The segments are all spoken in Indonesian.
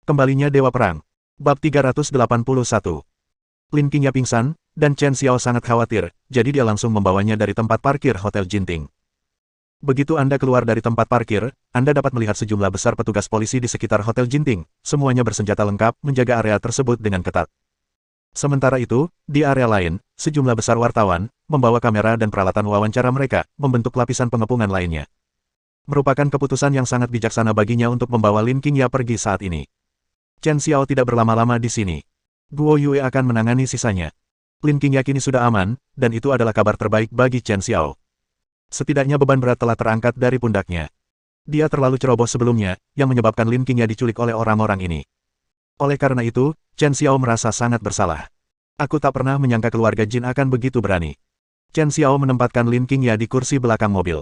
Kembalinya Dewa Perang. Bab 381. Lin Qingya pingsan, dan Chen Xiao sangat khawatir, jadi dia langsung membawanya dari tempat parkir Hotel Jinting. Begitu Anda keluar dari tempat parkir, Anda dapat melihat sejumlah besar petugas polisi di sekitar Hotel Jinting, semuanya bersenjata lengkap, menjaga area tersebut dengan ketat. Sementara itu, di area lain, sejumlah besar wartawan, membawa kamera dan peralatan wawancara mereka, membentuk lapisan pengepungan lainnya. Merupakan keputusan yang sangat bijaksana baginya untuk membawa Lin Qingya pergi saat ini. Chen Xiao tidak berlama-lama di sini. Guo Yue akan menangani sisanya. Lin Qingya kini sudah aman, dan itu adalah kabar terbaik bagi Chen Xiao. Setidaknya beban berat telah terangkat dari pundaknya. Dia terlalu ceroboh sebelumnya, yang menyebabkan Lin Qingya diculik oleh orang-orang ini. Oleh karena itu, Chen Xiao merasa sangat bersalah. Aku tak pernah menyangka keluarga Jin akan begitu berani. Chen Xiao menempatkan Lin Qingya di kursi belakang mobil.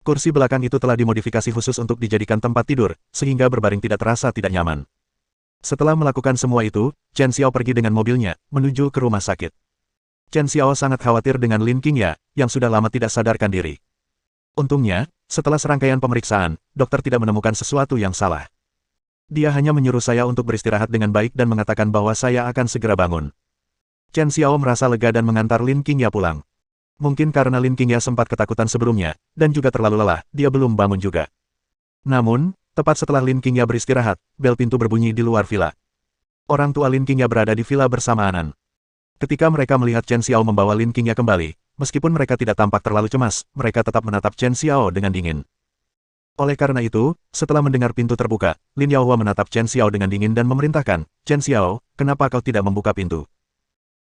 Kursi belakang itu telah dimodifikasi khusus untuk dijadikan tempat tidur, sehingga berbaring tidak terasa tidak nyaman. Setelah melakukan semua itu, Chen Xiao pergi dengan mobilnya, menuju ke rumah sakit. Chen Xiao sangat khawatir dengan Lin Qingya, yang sudah lama tidak sadarkan diri. Untungnya, setelah serangkaian pemeriksaan, dokter tidak menemukan sesuatu yang salah. Dia hanya menyuruh saya untuk beristirahat dengan baik dan mengatakan bahwa saya akan segera bangun. Chen Xiao merasa lega dan mengantar Lin Qingya pulang. Mungkin karena Lin Qingya sempat ketakutan sebelumnya, dan juga terlalu lelah, dia belum bangun juga. Namun, tepat setelah Lin Qingya beristirahat, bel pintu berbunyi di luar villa. Orang tua Lin Qingya berada di villa bersama Anan. Ketika mereka melihat Chen Xiao membawa Lin Qingya kembali, meskipun mereka tidak tampak terlalu cemas, mereka tetap menatap Chen Xiao dengan dingin. Oleh karena itu, setelah mendengar pintu terbuka, Lin Yaohua menatap Chen Xiao dengan dingin dan memerintahkan, "Chen Xiao, kenapa kau tidak membuka pintu?"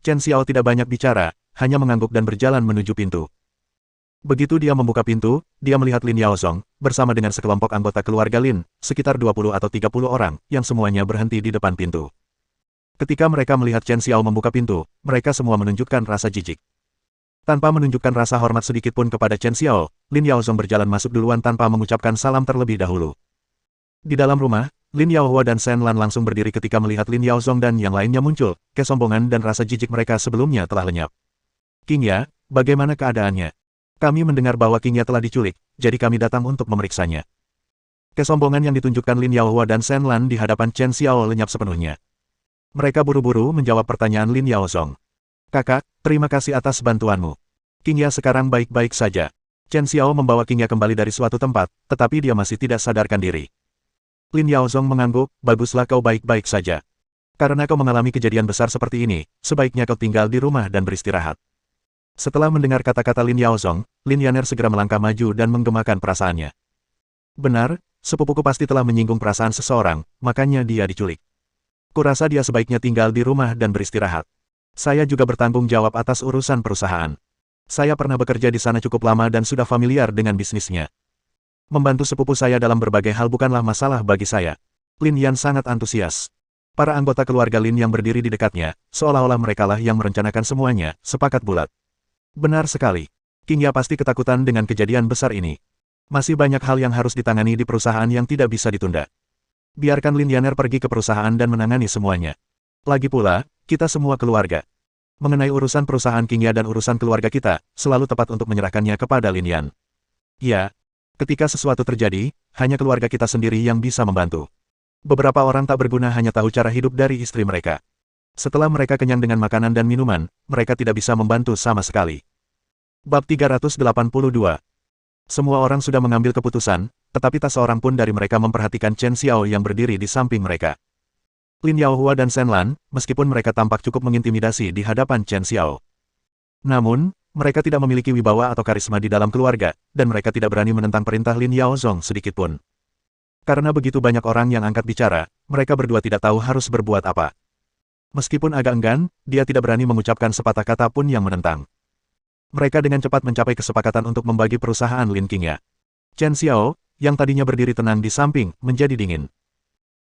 Chen Xiao tidak banyak bicara, hanya mengangguk dan berjalan menuju pintu. Begitu dia membuka pintu, dia melihat Lin Yaozong, bersama dengan sekelompok anggota keluarga Lin, sekitar 20 atau 30 orang, yang semuanya berhenti di depan pintu. Ketika mereka melihat Chen Xiao membuka pintu, mereka semua menunjukkan rasa jijik. Tanpa menunjukkan rasa hormat sedikit pun kepada Chen Xiao, Lin Yaozong berjalan masuk duluan tanpa mengucapkan salam terlebih dahulu. Di dalam rumah, Lin Yaohua dan Shen Lan langsung berdiri ketika melihat Lin Yaozong dan yang lainnya muncul, kesombongan dan rasa jijik mereka sebelumnya telah lenyap. "Qingya, bagaimana keadaannya? Kami mendengar bahwa Qingya telah diculik, jadi kami datang untuk memeriksanya." Kesombongan yang ditunjukkan Lin Yaohua dan Shen Lan di hadapan Chen Xiao lenyap sepenuhnya. Mereka buru-buru menjawab pertanyaan Lin Yaozong. "Kakak, terima kasih atas bantuanmu. Qingya sekarang baik-baik saja." Chen Xiao membawa Qingya kembali dari suatu tempat, tetapi dia masih tidak sadarkan diri. Lin Yaozong mengangguk, "Baguslah kau baik-baik saja. Karena kau mengalami kejadian besar seperti ini, sebaiknya kau tinggal di rumah dan beristirahat." Setelah mendengar kata-kata Lin Yaozong, Lin Yaner segera melangkah maju dan menggemakan perasaannya. Benar, sepupuku pasti telah menyinggung perasaan seseorang, makanya dia diculik. Kurasa dia sebaiknya tinggal di rumah dan beristirahat. Saya juga bertanggung jawab atas urusan perusahaan. Saya pernah bekerja di sana cukup lama dan sudah familiar dengan bisnisnya. Membantu sepupu saya dalam berbagai hal bukanlah masalah bagi saya. Lin Yan sangat antusias. Para anggota keluarga Lin yang berdiri di dekatnya, seolah-olah merekalah yang merencanakan semuanya, sepakat bulat. Benar sekali. Qingya pasti ketakutan dengan kejadian besar ini. Masih banyak hal yang harus ditangani di perusahaan yang tidak bisa ditunda. Biarkan Lin Yaner pergi ke perusahaan dan menangani semuanya. Lagi pula, kita semua keluarga. Mengenai urusan perusahaan Qingya dan urusan keluarga kita, selalu tepat untuk menyerahkannya kepada Lin Yan. Ya, ketika sesuatu terjadi, hanya keluarga kita sendiri yang bisa membantu. Beberapa orang tak berguna hanya tahu cara hidup dari istri mereka. Setelah mereka kenyang dengan makanan dan minuman, mereka tidak bisa membantu sama sekali. Bab 382. Semua orang sudah mengambil keputusan, tetapi tak seorang pun dari mereka memperhatikan Chen Xiao yang berdiri di samping mereka. Lin Yaohua dan Shen Lan, meskipun mereka tampak cukup mengintimidasi di hadapan Chen Xiao. Namun, mereka tidak memiliki wibawa atau karisma di dalam keluarga, dan mereka tidak berani menentang perintah Lin Yaozong sedikitpun. Karena begitu banyak orang yang angkat bicara, mereka berdua tidak tahu harus berbuat apa. Meskipun agak enggan, dia tidak berani mengucapkan sepatah kata pun yang menentang. Mereka dengan cepat mencapai kesepakatan untuk membagi perusahaan Lin Qingya. Chen Xiao, yang tadinya berdiri tenang di samping, menjadi dingin.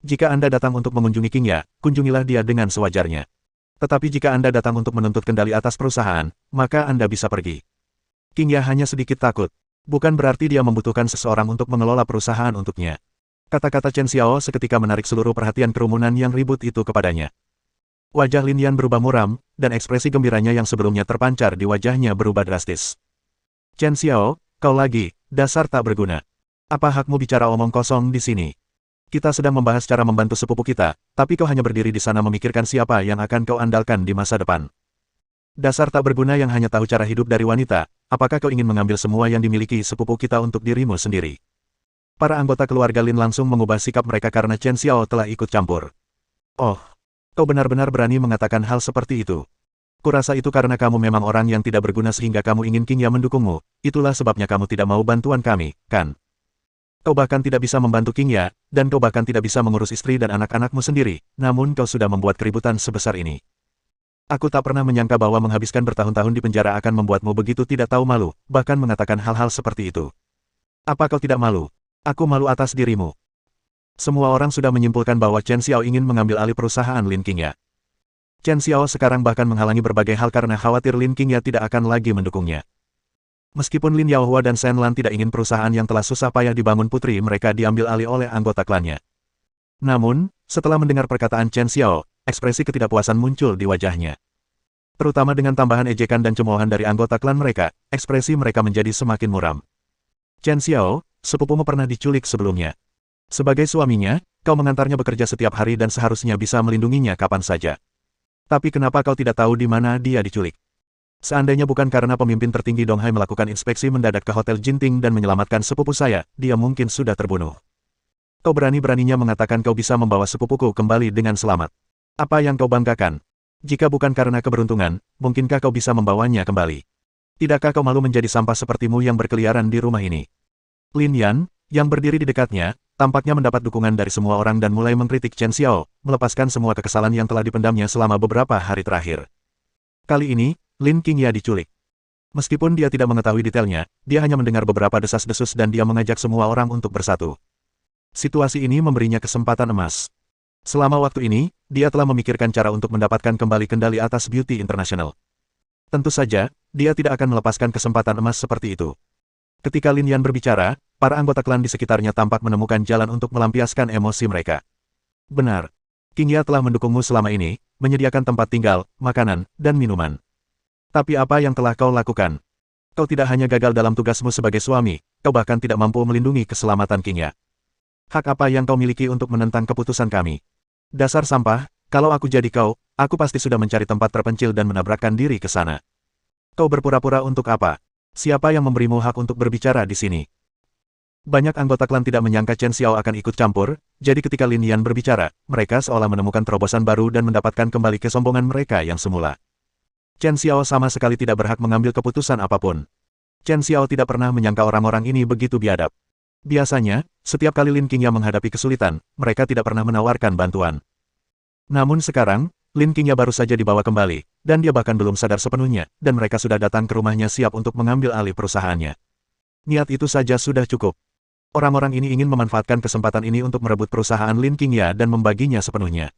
"Jika Anda datang untuk mengunjungi Qingya, kunjungilah dia dengan sewajarnya. Tetapi jika Anda datang untuk menuntut kendali atas perusahaan, maka Anda bisa pergi." Qingya hanya sedikit takut. Bukan berarti dia membutuhkan seseorang untuk mengelola perusahaan untuknya. Kata-kata Chen Xiao seketika menarik seluruh perhatian kerumunan yang ribut itu kepadanya. Wajah Lin Yan berubah muram, dan ekspresi gembiranya yang sebelumnya terpancar di wajahnya berubah drastis. "Chen Xiao, kau lagi, dasar tak berguna. Apa hakmu bicara omong kosong di sini?" Kita sedang membahas cara membantu sepupu kita, tapi kau hanya berdiri di sana memikirkan siapa yang akan kau andalkan di masa depan. Dasar tak berguna yang hanya tahu cara hidup dari wanita, apakah kau ingin mengambil semua yang dimiliki sepupu kita untuk dirimu sendiri? Para anggota keluarga Lin langsung mengubah sikap mereka karena Chen Xiao telah ikut campur. Oh, kau benar-benar berani mengatakan hal seperti itu. Kurasa itu karena kamu memang orang yang tidak berguna sehingga kamu ingin Qingya mendukungmu, itulah sebabnya kamu tidak mau bantuan kami, kan? Kau bahkan tidak bisa membantu Qingya, dan kau bahkan tidak bisa mengurus istri dan anak-anakmu sendiri, namun kau sudah membuat keributan sebesar ini. Aku tak pernah menyangka bahwa menghabiskan bertahun-tahun di penjara akan membuatmu begitu tidak tahu malu, bahkan mengatakan hal-hal seperti itu. Apa kau tidak malu? Aku malu atas dirimu. Semua orang sudah menyimpulkan bahwa Chen Xiao ingin mengambil alih perusahaan Lin Qingya. Chen Xiao sekarang bahkan menghalangi berbagai hal karena khawatir Lin Qingya tidak akan lagi mendukungnya. Meskipun Lin Yaohua dan Shen Lan tidak ingin perusahaan yang telah susah payah dibangun putri mereka diambil alih oleh anggota klannya. Namun, setelah mendengar perkataan Chen Xiao, ekspresi ketidakpuasan muncul di wajahnya. Terutama dengan tambahan ejekan dan cemoohan dari anggota klan mereka, ekspresi mereka menjadi semakin muram. Chen Xiao, sepupumu pernah diculik sebelumnya. Sebagai suaminya, kau mengantarnya bekerja setiap hari dan seharusnya bisa melindunginya kapan saja. Tapi kenapa kau tidak tahu di mana dia diculik? Seandainya bukan karena pemimpin tertinggi Donghai melakukan inspeksi mendadak ke Hotel Jinting dan menyelamatkan sepupu saya, dia mungkin sudah terbunuh. Kau berani-beraninya mengatakan kau bisa membawa sepupuku kembali dengan selamat. Apa yang kau banggakan? Jika bukan karena keberuntungan, mungkinkah kau bisa membawanya kembali? Tidakkah kau malu menjadi sampah sepertimu yang berkeliaran di rumah ini? Lin Yan, yang berdiri di dekatnya, tampaknya mendapat dukungan dari semua orang dan mulai mengkritik Chen Xiao, melepaskan semua kekesalan yang telah dipendamnya selama beberapa hari terakhir. Kali ini, Lin Qingya diculik. Meskipun dia tidak mengetahui detailnya, dia hanya mendengar beberapa desas-desus dan dia mengajak semua orang untuk bersatu. Situasi ini memberinya kesempatan emas. Selama waktu ini, dia telah memikirkan cara untuk mendapatkan kembali kendali atas Beauty International. Tentu saja, dia tidak akan melepaskan kesempatan emas seperti itu. Ketika Lin Yan berbicara, para anggota klan di sekitarnya tampak menemukan jalan untuk melampiaskan emosi mereka. Benar. Qingya telah mendukungmu selama ini, menyediakan tempat tinggal, makanan, dan minuman. Tapi apa yang telah kau lakukan? Kau tidak hanya gagal dalam tugasmu sebagai suami, kau bahkan tidak mampu melindungi keselamatan Qingya. Hak apa yang kau miliki untuk menentang keputusan kami? Dasar sampah, kalau aku jadi kau, aku pasti sudah mencari tempat terpencil dan menabrakkan diri ke sana. Kau berpura-pura untuk apa? Siapa yang memberimu hak untuk berbicara di sini? Banyak anggota klan tidak menyangka Chen Xiao akan ikut campur, jadi ketika Lin Yan berbicara, mereka seolah menemukan terobosan baru dan mendapatkan kembali kesombongan mereka yang semula. Chen Xiao sama sekali tidak berhak mengambil keputusan apapun. Chen Xiao tidak pernah menyangka orang-orang ini begitu biadab. Biasanya, setiap kali Lin Qingya menghadapi kesulitan, mereka tidak pernah menawarkan bantuan. Namun sekarang, Lin Qingya baru saja dibawa kembali, dan dia bahkan belum sadar sepenuhnya, dan mereka sudah datang ke rumahnya siap untuk mengambil alih perusahaannya. Niat itu saja sudah cukup. Orang-orang ini ingin memanfaatkan kesempatan ini untuk merebut perusahaan Lin Qingya dan membaginya sepenuhnya.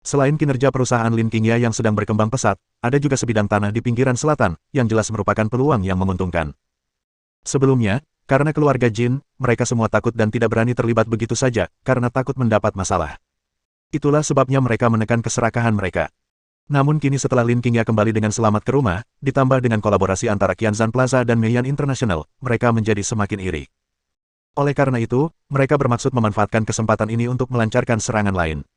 Selain kinerja perusahaan Lin Qingya yang sedang berkembang pesat, ada juga sebidang tanah di pinggiran selatan, yang jelas merupakan peluang yang menguntungkan. Sebelumnya, karena keluarga Jin, mereka semua takut dan tidak berani terlibat begitu saja, karena takut mendapat masalah. Itulah sebabnya mereka menekan keserakahan mereka. Namun kini setelah Lin Qingya kembali dengan selamat ke rumah, ditambah dengan kolaborasi antara Qianzhan Plaza dan Meian International, mereka menjadi semakin iri. Oleh karena itu, mereka bermaksud memanfaatkan kesempatan ini untuk melancarkan serangan lain.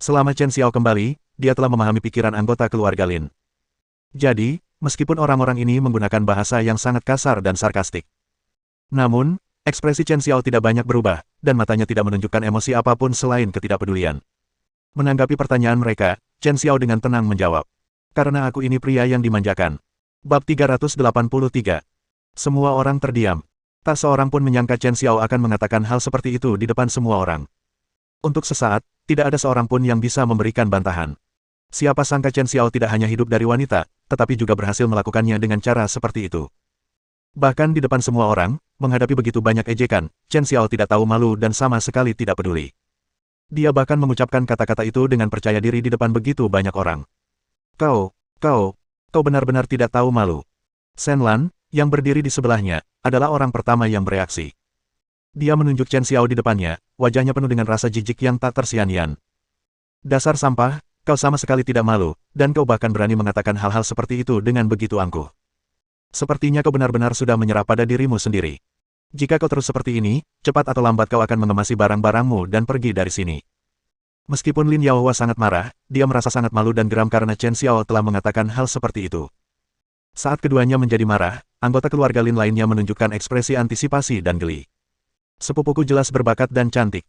Selama Chen Xiao kembali, dia telah memahami pikiran anggota keluarga Lin. Jadi, meskipun orang-orang ini menggunakan bahasa yang sangat kasar dan sarkastik. Namun, ekspresi Chen Xiao tidak banyak berubah, dan matanya tidak menunjukkan emosi apapun selain ketidakpedulian. Menanggapi pertanyaan mereka, Chen Xiao dengan tenang menjawab. Karena aku ini pria yang dimanjakan. Bab 383. Semua orang terdiam. Tak seorang pun menyangka Chen Xiao akan mengatakan hal seperti itu di depan semua orang. Untuk sesaat, tidak ada seorang pun yang bisa memberikan bantahan. Siapa sangka Chen Xiao tidak hanya hidup dari wanita, tetapi juga berhasil melakukannya dengan cara seperti itu. Bahkan di depan semua orang, menghadapi begitu banyak ejekan, Chen Xiao tidak tahu malu dan sama sekali tidak peduli. Dia bahkan mengucapkan kata-kata itu dengan percaya diri di depan begitu banyak orang. Kau benar-benar tidak tahu malu. Shen Lan, yang berdiri di sebelahnya, adalah orang pertama yang bereaksi. Dia menunjuk Chen Xiao di depannya, wajahnya penuh dengan rasa jijik yang tak tersian-sian. Dasar sampah, kau sama sekali tidak malu, dan kau bahkan berani mengatakan hal-hal seperti itu dengan begitu angkuh. Sepertinya kau benar-benar sudah menyerah pada dirimu sendiri. Jika kau terus seperti ini, cepat atau lambat kau akan mengemasi barang-barangmu dan pergi dari sini. Meskipun Lin Yaohua sangat marah, dia merasa sangat malu dan geram karena Chen Xiao telah mengatakan hal seperti itu. Saat keduanya menjadi marah, anggota keluarga Lin lainnya menunjukkan ekspresi antisipasi dan geli. Sepupuku jelas berbakat dan cantik.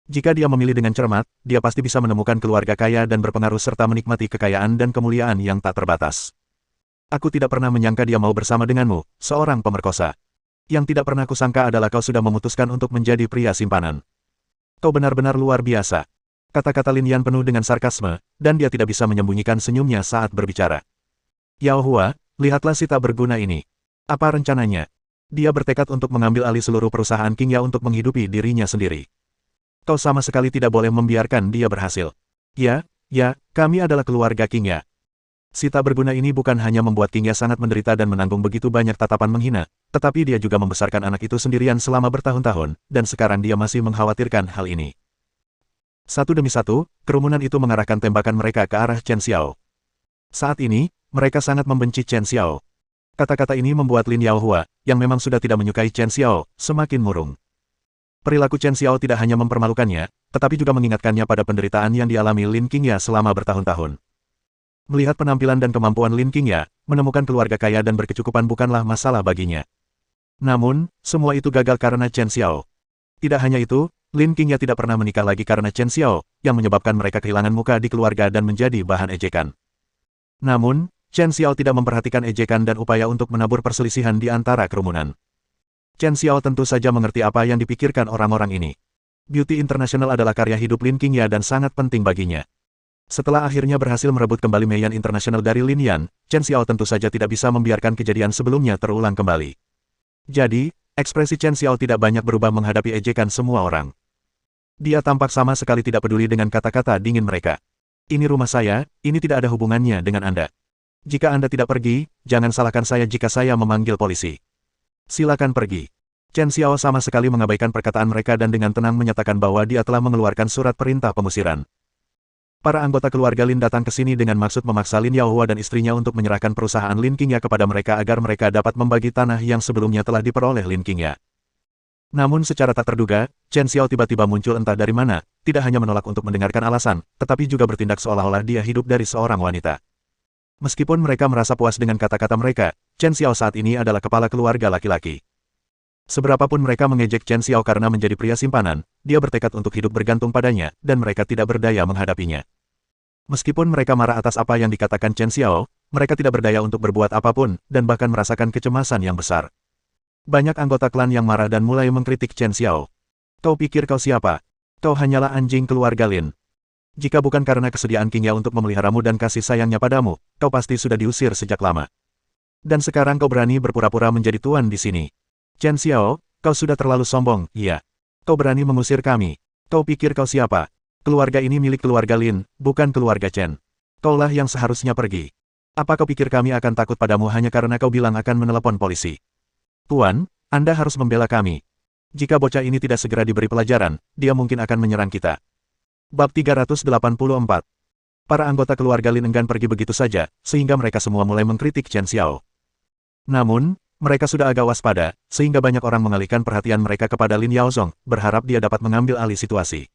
Jika dia memilih dengan cermat, dia pasti bisa menemukan keluarga kaya dan berpengaruh serta menikmati kekayaan dan kemuliaan yang tak terbatas. Aku tidak pernah menyangka dia mau bersama denganmu, seorang pemerkosa. Yang tidak pernah kusangka adalah kau sudah memutuskan untuk menjadi pria simpanan. Kau benar-benar luar biasa. Kata-kata Lin Yan penuh dengan sarkasme, dan dia tidak bisa menyembunyikan senyumnya saat berbicara. Yao Hua, lihatlah si tak berguna ini. Apa rencananya? Dia bertekad untuk mengambil alih seluruh perusahaan Qingya untuk menghidupi dirinya sendiri. Kau sama sekali tidak boleh membiarkan dia berhasil. Ya, kami adalah keluarga Qingya. Si tak berguna ini bukan hanya membuat Qingya sangat menderita dan menanggung begitu banyak tatapan menghina, tetapi dia juga membesarkan anak itu sendirian selama bertahun-tahun, dan sekarang dia masih mengkhawatirkan hal ini. Satu demi satu, kerumunan itu mengarahkan tembakan mereka ke arah Chen Xiao. Saat ini, mereka sangat membenci Chen Xiao. Kata-kata ini membuat Lin Yaohua, yang memang sudah tidak menyukai Chen Xiao, semakin murung. Perilaku Chen Xiao tidak hanya mempermalukannya, tetapi juga mengingatkannya pada penderitaan yang dialami Lin Qingya selama bertahun-tahun. Melihat penampilan dan kemampuan Lin Qingya, menemukan keluarga kaya dan berkecukupan bukanlah masalah baginya. Namun, semua itu gagal karena Chen Xiao. Tidak hanya itu, Lin Qingya tidak pernah menikah lagi karena Chen Xiao, yang menyebabkan mereka kehilangan muka di keluarga dan menjadi bahan ejekan. Namun, Chen Xiao tidak memperhatikan ejekan dan upaya untuk menabur perselisihan di antara kerumunan. Chen Xiao tentu saja mengerti apa yang dipikirkan orang-orang ini. Beauty International adalah karya hidup Lin Qingya dan sangat penting baginya. Setelah akhirnya berhasil merebut kembali Meian International dari Lin Yan, Chen Xiao tentu saja tidak bisa membiarkan kejadian sebelumnya terulang kembali. Jadi, ekspresi Chen Xiao tidak banyak berubah menghadapi ejekan semua orang. Dia tampak sama sekali tidak peduli dengan kata-kata dingin mereka. Ini rumah saya, ini tidak ada hubungannya dengan Anda. Jika Anda tidak pergi, jangan salahkan saya jika saya memanggil polisi. Silakan pergi. Chen Xiao sama sekali mengabaikan perkataan mereka dan dengan tenang menyatakan bahwa dia telah mengeluarkan surat perintah pengusiran. Para anggota keluarga Lin datang ke sini dengan maksud memaksa Lin Yaohua dan istrinya untuk menyerahkan perusahaan Lin Qingya kepada mereka agar mereka dapat membagi tanah yang sebelumnya telah diperoleh Lin Qingya. Namun secara tak terduga, Chen Xiao tiba-tiba muncul entah dari mana, tidak hanya menolak untuk mendengarkan alasan, tetapi juga bertindak seolah-olah dia hidup dari seorang wanita. Meskipun mereka merasa puas dengan kata-kata mereka, Chen Xiao saat ini adalah kepala keluarga laki-laki. Seberapapun mereka mengejek Chen Xiao karena menjadi pria simpanan, dia bertekad untuk hidup bergantung padanya, dan mereka tidak berdaya menghadapinya. Meskipun mereka marah atas apa yang dikatakan Chen Xiao, mereka tidak berdaya untuk berbuat apapun, dan bahkan merasakan kecemasan yang besar. Banyak anggota klan yang marah dan mulai mengkritik Chen Xiao. Kau pikir kau siapa? Kau hanyalah anjing keluarga Lin. Jika bukan karena kesediaan Qingya untuk memeliharamu dan kasih sayangnya padamu, kau pasti sudah diusir sejak lama. Dan sekarang kau berani berpura-pura menjadi tuan di sini. Chen Xiao, kau sudah terlalu sombong, iya. Kau berani mengusir kami. Kau pikir kau siapa? Keluarga ini milik keluarga Lin, bukan keluarga Chen. Kaulah yang seharusnya pergi. Apa kau pikir kami akan takut padamu hanya karena kau bilang akan menelepon polisi? Tuan, Anda harus membela kami. Jika bocah ini tidak segera diberi pelajaran, dia mungkin akan menyerang kita. Bab 384. Para anggota keluarga Lin enggan pergi begitu saja, sehingga mereka semua mulai mengkritik Chen Xiao. Namun, mereka sudah agak waspada, sehingga banyak orang mengalihkan perhatian mereka kepada Lin Yaozong, berharap dia dapat mengambil alih situasi.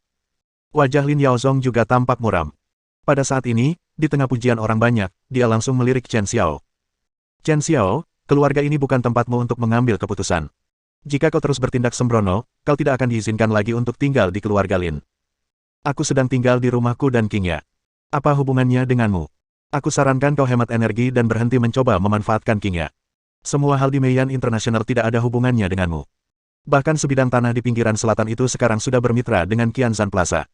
Wajah Lin Yaozong juga tampak muram. Pada saat ini, di tengah pujian orang banyak, dia langsung melirik Chen Xiao. Chen Xiao, keluarga ini bukan tempatmu untuk mengambil keputusan. Jika kau terus bertindak sembrono, kau tidak akan diizinkan lagi untuk tinggal di keluarga Lin. Aku sedang tinggal di rumahku dan Qingya. Apa hubungannya denganmu? Aku sarankan kau hemat energi dan berhenti mencoba memanfaatkan Qingya. Semua hal di Meian International tidak ada hubungannya denganmu. Bahkan sebidang tanah di pinggiran selatan itu sekarang sudah bermitra dengan Qianzhan Plaza.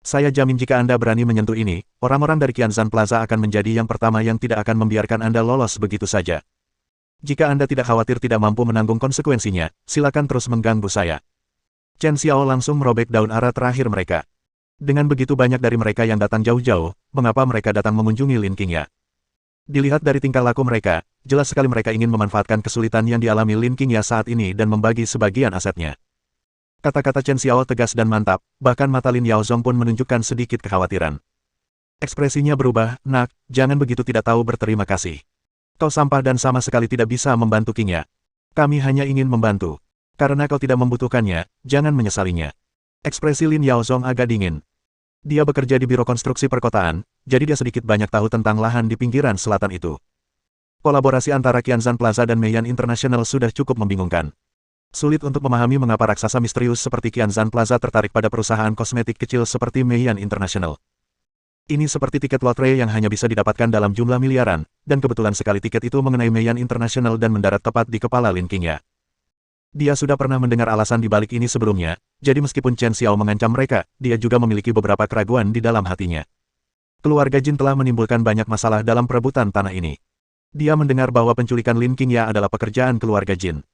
Saya jamin jika Anda berani menyentuh ini, orang-orang dari Qianzhan Plaza akan menjadi yang pertama yang tidak akan membiarkan Anda lolos begitu saja. Jika Anda tidak khawatir tidak mampu menanggung konsekuensinya, silakan terus mengganggu saya. Chen Xiao langsung merobek daun ara terakhir mereka. Dengan begitu banyak dari mereka yang datang jauh-jauh, mengapa mereka datang mengunjungi Lin Qingya? Dilihat dari tingkah laku mereka, jelas sekali mereka ingin memanfaatkan kesulitan yang dialami Lin Qingya saat ini dan membagi sebagian asetnya. Kata-kata Chen Xiao tegas dan mantap, bahkan mata Lin Yaozong pun menunjukkan sedikit kekhawatiran. Ekspresinya berubah, nak, jangan begitu tidak tahu berterima kasih. Kau sampah dan sama sekali tidak bisa membantu Qingya. Kami hanya ingin membantu. Karena kau tidak membutuhkannya, jangan menyesalinya. Ekspresi Lin Yaozong agak dingin. Dia bekerja di Biro Konstruksi Perkotaan, jadi dia sedikit banyak tahu tentang lahan di pinggiran selatan itu. Kolaborasi antara Qianzhan Plaza dan Meiyan International sudah cukup membingungkan. Sulit untuk memahami mengapa raksasa misterius seperti Qianzhan Plaza tertarik pada perusahaan kosmetik kecil seperti Meiyan International. Ini seperti tiket lotre yang hanya bisa didapatkan dalam jumlah miliaran, dan kebetulan sekali tiket itu mengenai Meiyan International dan mendarat tepat di kepala Lin Qingya. Dia sudah pernah mendengar alasan di balik ini sebelumnya, jadi meskipun Chen Xiao mengancam mereka, dia juga memiliki beberapa keraguan di dalam hatinya. Keluarga Jin telah menimbulkan banyak masalah dalam perebutan tanah ini. Dia mendengar bahwa penculikan Lin Qingya adalah pekerjaan keluarga Jin.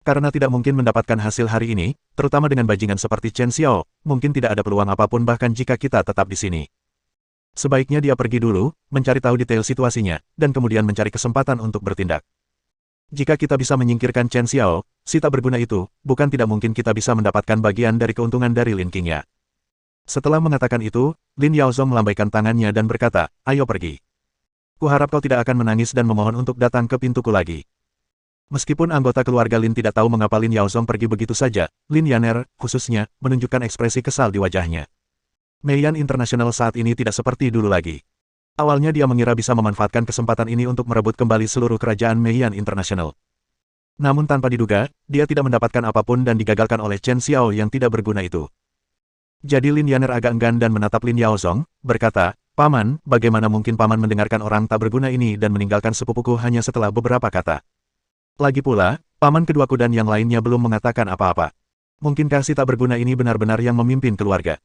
Karena tidak mungkin mendapatkan hasil hari ini, terutama dengan bajingan seperti Chen Xiao, mungkin tidak ada peluang apapun bahkan jika kita tetap di sini. Sebaiknya dia pergi dulu, mencari tahu detail situasinya, dan kemudian mencari kesempatan untuk bertindak. Jika kita bisa menyingkirkan Chen Xiao, si tak berguna itu, bukan tidak mungkin kita bisa mendapatkan bagian dari keuntungan dari Lin Qingya. Setelah mengatakan itu, Lin Yaozong melambaikan tangannya dan berkata, ayo pergi. Kuharap kau tidak akan menangis dan memohon untuk datang ke pintuku lagi. Meskipun anggota keluarga Lin tidak tahu mengapa Lin Yaozong pergi begitu saja, Lin Yaner, khususnya, menunjukkan ekspresi kesal di wajahnya. Meiyan International saat ini tidak seperti dulu lagi. Awalnya dia mengira bisa memanfaatkan kesempatan ini untuk merebut kembali seluruh kerajaan Meiyan International. Namun tanpa diduga, dia tidak mendapatkan apapun dan digagalkan oleh Chen Xiao yang tidak berguna itu. Jadi Lin Yaner agak enggan dan menatap Lin Yaozong, berkata, Paman, bagaimana mungkin Paman mendengarkan orang tak berguna ini dan meninggalkan sepupuku hanya setelah beberapa kata. Lagi pula, Paman keduaku dan yang lainnya belum mengatakan apa-apa. Mungkinkah si tak berguna ini benar-benar yang memimpin keluarga?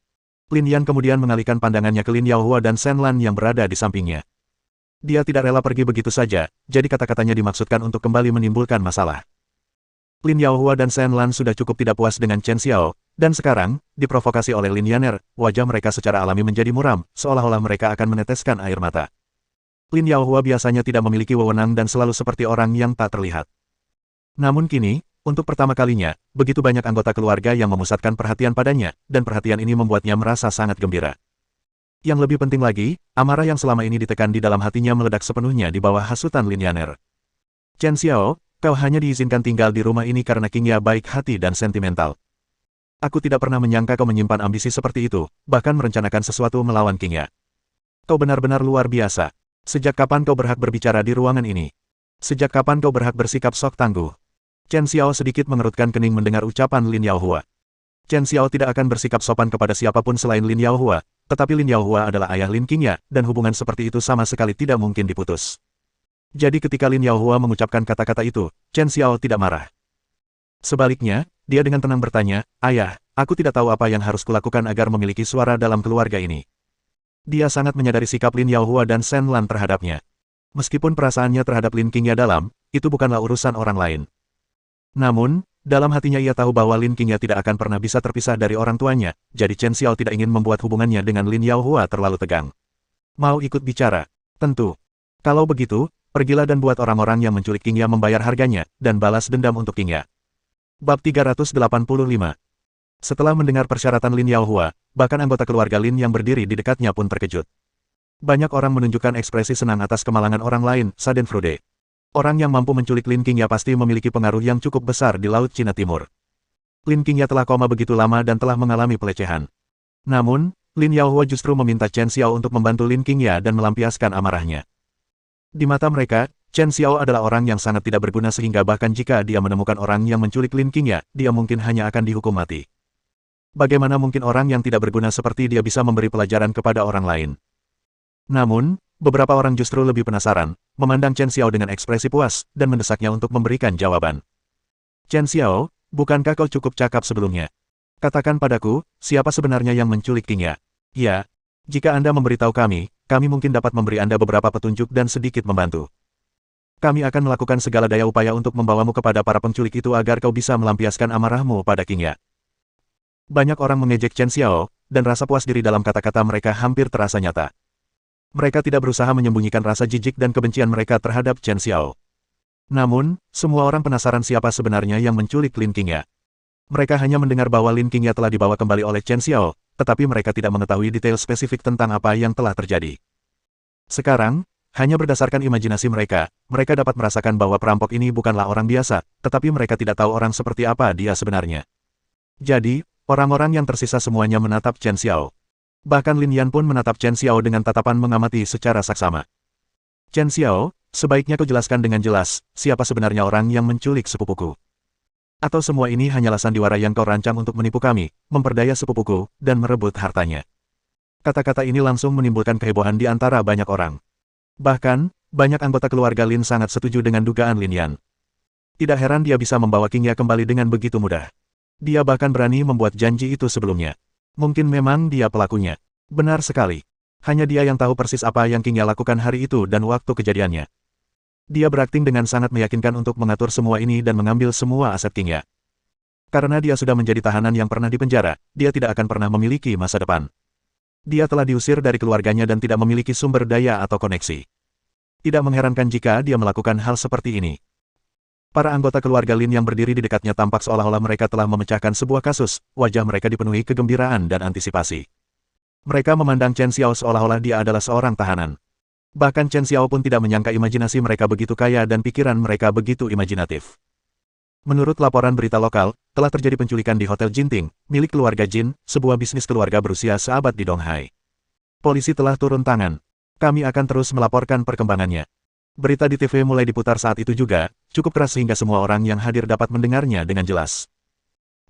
Lin Yan kemudian mengalihkan pandangannya ke Lin Yaohua dan Shen Lan yang berada di sampingnya. Dia tidak rela pergi begitu saja, jadi kata-katanya dimaksudkan untuk kembali menimbulkan masalah. Lin Yaohua dan Shen Lan sudah cukup tidak puas dengan Chen Xiao, dan sekarang, diprovokasi oleh Lin Yaner, wajah mereka secara alami menjadi muram, seolah-olah mereka akan meneteskan air mata. Lin Yaohua biasanya tidak memiliki wewenang dan selalu seperti orang yang tak terlihat. Namun kini, untuk pertama kalinya, begitu banyak anggota keluarga yang memusatkan perhatian padanya, dan perhatian ini membuatnya merasa sangat gembira. Yang lebih penting lagi, amarah yang selama ini ditekan di dalam hatinya meledak sepenuhnya di bawah hasutan Lin Yaner. Chen Xiao, kau hanya diizinkan tinggal di rumah ini karena Qingya baik hati dan sentimental. Aku tidak pernah menyangka kau menyimpan ambisi seperti itu, bahkan merencanakan sesuatu melawan Qingya. Kau benar-benar luar biasa. Sejak kapan kau berhak berbicara di ruangan ini? Sejak kapan kau berhak bersikap sok tangguh? Chen Xiao sedikit mengerutkan kening mendengar ucapan Lin Yaohua. Chen Xiao tidak akan bersikap sopan kepada siapapun selain Lin Yaohua, tetapi Lin Yaohua adalah ayah Lin Qingya, dan hubungan seperti itu sama sekali tidak mungkin diputus. Jadi ketika Lin Yaohua mengucapkan kata-kata itu, Chen Xiao tidak marah. Sebaliknya, dia dengan tenang bertanya, Ayah, aku tidak tahu apa yang harus kulakukan agar memiliki suara dalam keluarga ini. Dia sangat menyadari sikap Lin Yaohua dan Shen Lan terhadapnya. Meskipun perasaannya terhadap Lin Qingya dalam, itu bukanlah urusan orang lain. Namun, dalam hatinya ia tahu bahwa Lin Qingya tidak akan pernah bisa terpisah dari orang tuanya, jadi Chen Xiao tidak ingin membuat hubungannya dengan Lin Yaohua terlalu tegang. Mau ikut bicara? Tentu. Kalau begitu, pergilah dan buat orang-orang yang menculik Qingya membayar harganya, dan balas dendam untuk Qingya. Bab 385. Setelah mendengar persyaratan Lin Yaohua, bahkan anggota keluarga Lin yang berdiri di dekatnya pun terkejut. Banyak orang menunjukkan ekspresi senang atas kemalangan orang lain, Schadenfreude. Orang yang mampu menculik Lin Qingya pasti memiliki pengaruh yang cukup besar di Laut Cina Timur. Lin Qingya telah koma begitu lama dan telah mengalami pelecehan. Namun, Lin Yaohua justru meminta Chen Xiao untuk membantu Lin Qingya dan melampiaskan amarahnya. Di mata mereka, Chen Xiao adalah orang yang sangat tidak berguna sehingga bahkan jika dia menemukan orang yang menculik Lin Qingya, dia mungkin hanya akan dihukum mati. Bagaimana mungkin orang yang tidak berguna seperti dia bisa memberi pelajaran kepada orang lain? Namun, beberapa orang justru lebih penasaran, memandang Chen Xiao dengan ekspresi puas, dan mendesaknya untuk memberikan jawaban. Chen Xiao, bukankah kau cukup cakap sebelumnya? Katakan padaku, siapa sebenarnya yang menculik Qingya? Ya, jika Anda memberitahu kami mungkin dapat memberi Anda beberapa petunjuk dan sedikit membantu. Kami akan melakukan segala daya upaya untuk membawamu kepada para penculik itu agar kau bisa melampiaskan amarahmu pada Qingya. Banyak orang mengejek Chen Xiao, dan rasa puas diri dalam kata-kata mereka hampir terasa nyata. Mereka tidak berusaha menyembunyikan rasa jijik dan kebencian mereka terhadap Chen Xiao. Namun, semua orang penasaran siapa sebenarnya yang menculik Lin Qingya. Mereka hanya mendengar bahwa Lin Qingya telah dibawa kembali oleh Chen Xiao, tetapi mereka tidak mengetahui detail spesifik tentang apa yang telah terjadi. Sekarang, Hanya berdasarkan imajinasi mereka, mereka dapat merasakan bahwa perampok ini bukanlah orang biasa, tetapi mereka tidak tahu orang seperti apa dia sebenarnya. Jadi, orang-orang yang tersisa semuanya menatap Chen Xiao. Bahkan Lin Yan pun menatap Chen Xiao dengan tatapan mengamati secara saksama. Chen Xiao, sebaiknya kau jelaskan dengan jelas, siapa sebenarnya orang yang menculik sepupuku. Atau semua ini hanyalah sandiwara yang kau rancang untuk menipu kami, memperdaya sepupuku, dan merebut hartanya. Kata-kata ini langsung menimbulkan kehebohan di antara banyak orang. Bahkan, banyak anggota keluarga Lin sangat setuju dengan dugaan Lin Yan. Tidak heran dia bisa membawa Qingya kembali dengan begitu mudah. Dia bahkan berani membuat janji itu sebelumnya. Mungkin memang dia pelakunya. Benar sekali. Hanya dia yang tahu persis apa yang Qingya lakukan hari itu dan waktu kejadiannya. Dia berakting dengan sangat meyakinkan untuk mengatur semua ini dan mengambil semua aset Qingya. Karena dia sudah menjadi tahanan yang pernah dipenjara, dia tidak akan pernah memiliki masa depan. Dia telah diusir dari keluarganya dan tidak memiliki sumber daya atau koneksi. Tidak mengherankan jika dia melakukan hal seperti ini. Para anggota keluarga Lin yang berdiri di dekatnya tampak seolah-olah mereka telah memecahkan sebuah kasus, wajah mereka dipenuhi kegembiraan dan antisipasi. Mereka memandang Chen Xiao seolah-olah dia adalah seorang tahanan. Bahkan Chen Xiao pun tidak menyangka imajinasi mereka begitu kaya dan pikiran mereka begitu imajinatif. Menurut laporan berita lokal, telah terjadi penculikan di Hotel Jinting, milik keluarga Jin, sebuah bisnis keluarga berusia seabad di Donghai. Polisi telah turun tangan. Kami akan terus melaporkan perkembangannya. Berita di TV mulai diputar saat itu juga, cukup keras sehingga semua orang yang hadir dapat mendengarnya dengan jelas.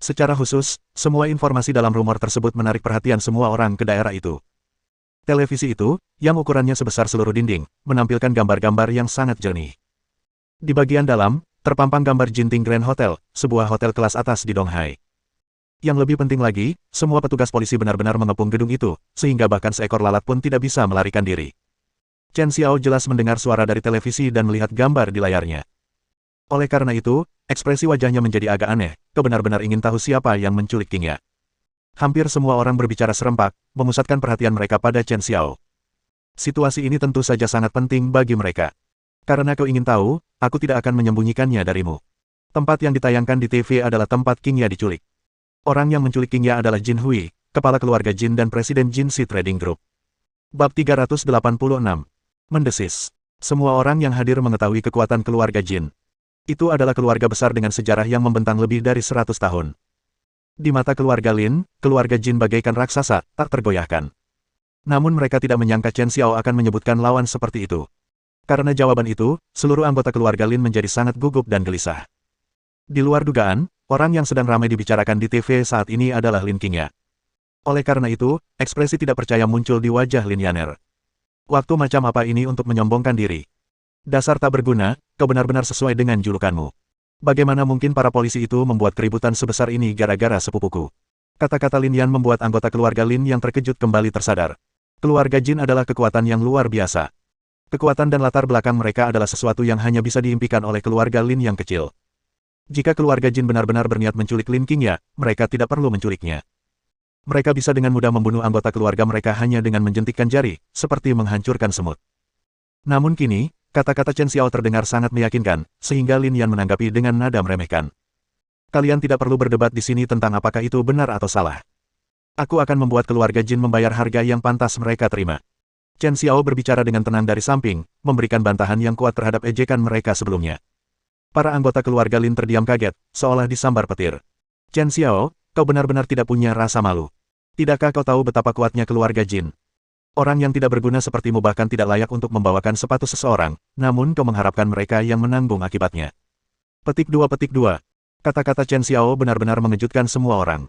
Secara khusus, semua informasi dalam rumor tersebut menarik perhatian semua orang ke daerah itu. Televisi itu, yang ukurannya sebesar seluruh dinding, menampilkan gambar-gambar yang sangat jernih. Di bagian dalam, terpampang gambar Jinting Grand Hotel, sebuah hotel kelas atas di Donghai. Yang lebih penting lagi, semua petugas polisi benar-benar mengepung gedung itu, sehingga bahkan seekor lalat pun tidak bisa melarikan diri. Chen Xiao jelas mendengar suara dari televisi dan melihat gambar di layarnya. Oleh karena itu, ekspresi wajahnya menjadi agak aneh, kau benar-benar ingin tahu siapa yang menculik Qingya. Hampir semua orang berbicara serempak, memusatkan perhatian mereka pada Chen Xiao. Situasi ini tentu saja sangat penting bagi mereka. Karena kau ingin tahu, aku tidak akan menyembunyikannya darimu. Tempat yang ditayangkan di TV adalah tempat Qingya diculik. Orang yang menculik Qingya adalah Jin Hui, kepala keluarga Jin dan presiden Jin Sea Trading Group. Bab 386. Mendesis. Semua orang yang hadir mengetahui kekuatan keluarga Jin. Itu adalah keluarga besar dengan sejarah yang membentang lebih dari 100 tahun. Di mata keluarga Lin, keluarga Jin bagaikan raksasa, tak tergoyahkan. Namun mereka tidak menyangka Chen Xiao akan menyebutkan lawan seperti itu. Karena jawaban itu, seluruh anggota keluarga Lin menjadi sangat gugup dan gelisah. Di luar dugaan, orang yang sedang ramai dibicarakan di TV saat ini adalah Lin Qingya. Oleh karena itu, ekspresi tidak percaya muncul di wajah Lin Yaner. Waktu macam apa ini untuk menyombongkan diri? Dasar tak berguna, kau benar-benar sesuai dengan julukanmu. Bagaimana mungkin para polisi itu membuat keributan sebesar ini gara-gara sepupuku? Kata-kata Lin Yan membuat anggota keluarga Lin yang terkejut kembali tersadar. Keluarga Jin adalah kekuatan yang luar biasa. Kekuatan dan latar belakang mereka adalah sesuatu yang hanya bisa diimpikan oleh keluarga Lin yang kecil. Jika keluarga Jin benar-benar berniat menculik Lin Qingya, mereka tidak perlu menculiknya. Mereka bisa dengan mudah membunuh anggota keluarga mereka hanya dengan menjentikkan jari, seperti menghancurkan semut. Namun kini, kata-kata Chen Xiao terdengar sangat meyakinkan, sehingga Lin Yan menanggapi dengan nada meremehkan. Kalian tidak perlu berdebat di sini tentang apakah itu benar atau salah. Aku akan membuat keluarga Jin membayar harga yang pantas mereka terima. Chen Xiao berbicara dengan tenang dari samping, memberikan bantahan yang kuat terhadap ejekan mereka sebelumnya. Para anggota keluarga Lin terdiam kaget, seolah disambar petir. Chen Xiao, kau benar-benar tidak punya rasa malu. Tidakkah kau tahu betapa kuatnya keluarga Jin? Orang yang tidak berguna sepertimu bahkan tidak layak untuk membawakan sepatu seseorang, namun kau mengharapkan mereka yang menanggung akibatnya. Petik 2. Kata-kata Chen Xiao benar-benar mengejutkan semua orang.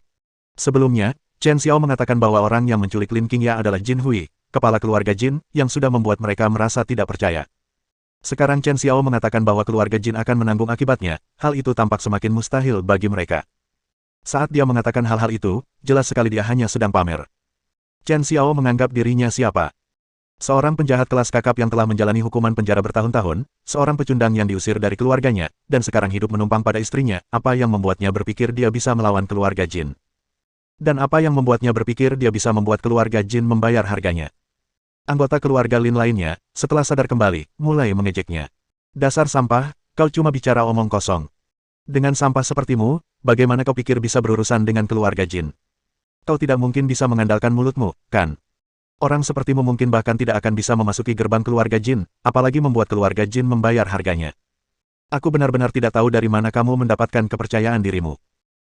Sebelumnya, Chen Xiao mengatakan bahwa orang yang menculik Lin Qingya adalah Jin Hui, kepala keluarga Jin, yang sudah membuat mereka merasa tidak percaya. Sekarang Chen Xiao mengatakan bahwa keluarga Jin akan menanggung akibatnya, hal itu tampak semakin mustahil bagi mereka. Saat dia mengatakan hal-hal itu, jelas sekali dia hanya sedang pamer. Chen Xiao menganggap dirinya siapa? Seorang penjahat kelas kakap yang telah menjalani hukuman penjara bertahun-tahun, seorang pecundang yang diusir dari keluarganya, dan sekarang hidup menumpang pada istrinya, apa yang membuatnya berpikir dia bisa melawan keluarga Jin? Dan apa yang membuatnya berpikir dia bisa membuat keluarga Jin membayar harganya? Anggota keluarga Lin lainnya, setelah sadar kembali, mulai mengejeknya. Dasar sampah, kau cuma bicara omong kosong. Dengan sampah sepertimu, bagaimana kau pikir bisa berurusan dengan keluarga Jin? Kau tidak mungkin bisa mengandalkan mulutmu, kan? Orang sepertimu mungkin bahkan tidak akan bisa memasuki gerbang keluarga Jin, apalagi membuat keluarga Jin membayar harganya. Aku benar-benar tidak tahu dari mana kamu mendapatkan kepercayaan dirimu.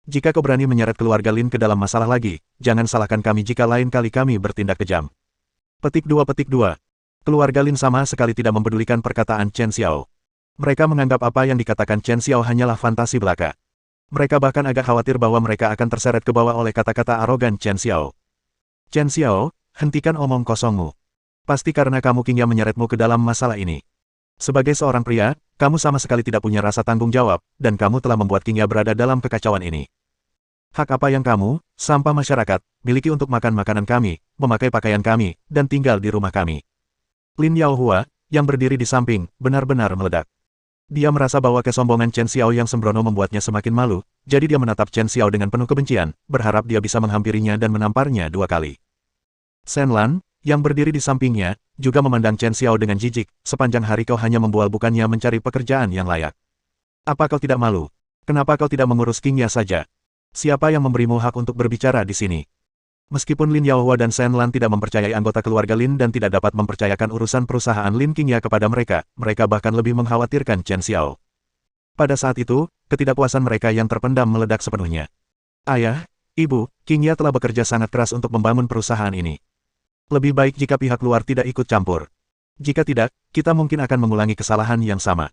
Jika kau berani menyeret keluarga Lin ke dalam masalah lagi, jangan salahkan kami jika lain kali kami bertindak kejam. Petik 2. Keluarga Lin sama sekali tidak mempedulikan perkataan Chen Xiao. Mereka menganggap apa yang dikatakan Chen Xiao hanyalah fantasi belaka. Mereka bahkan agak khawatir bahwa mereka akan terseret ke bawah oleh kata-kata arogan Chen Xiao. Chen Xiao, hentikan omong kosongmu. Pasti karena kamu Qingya menyeretmu ke dalam masalah ini. Sebagai seorang pria, kamu sama sekali tidak punya rasa tanggung jawab, dan kamu telah membuat Qingya berada dalam kekacauan ini. Hak apa yang kamu, sampah masyarakat, miliki untuk makan makanan kami, memakai pakaian kami, dan tinggal di rumah kami? Lin Yaohua, yang berdiri di samping, benar-benar meledak. Dia merasa bahwa kesombongan Chen Xiao yang sembrono membuatnya semakin malu, jadi dia menatap Chen Xiao dengan penuh kebencian, berharap dia bisa menghampirinya dan menamparnya 2 kali. Shen Lan, yang berdiri di sampingnya, juga memandang Chen Xiao dengan jijik, sepanjang hari kau hanya membual bukannya mencari pekerjaan yang layak. Apa kau tidak malu? Kenapa kau tidak mengurus Qingya saja? Siapa yang memberimu hak untuk berbicara di sini? Meskipun Lin Yaohua dan Shen Lan tidak mempercayai anggota keluarga Lin dan tidak dapat mempercayakan urusan perusahaan Lin Qingya kepada mereka, mereka bahkan lebih mengkhawatirkan Chen Xiao. Pada saat itu, ketidakpuasan mereka yang terpendam meledak sepenuhnya. Ayah, Ibu, Qingya telah bekerja sangat keras untuk membangun perusahaan ini. Lebih baik jika pihak luar tidak ikut campur. Jika tidak, kita mungkin akan mengulangi kesalahan yang sama.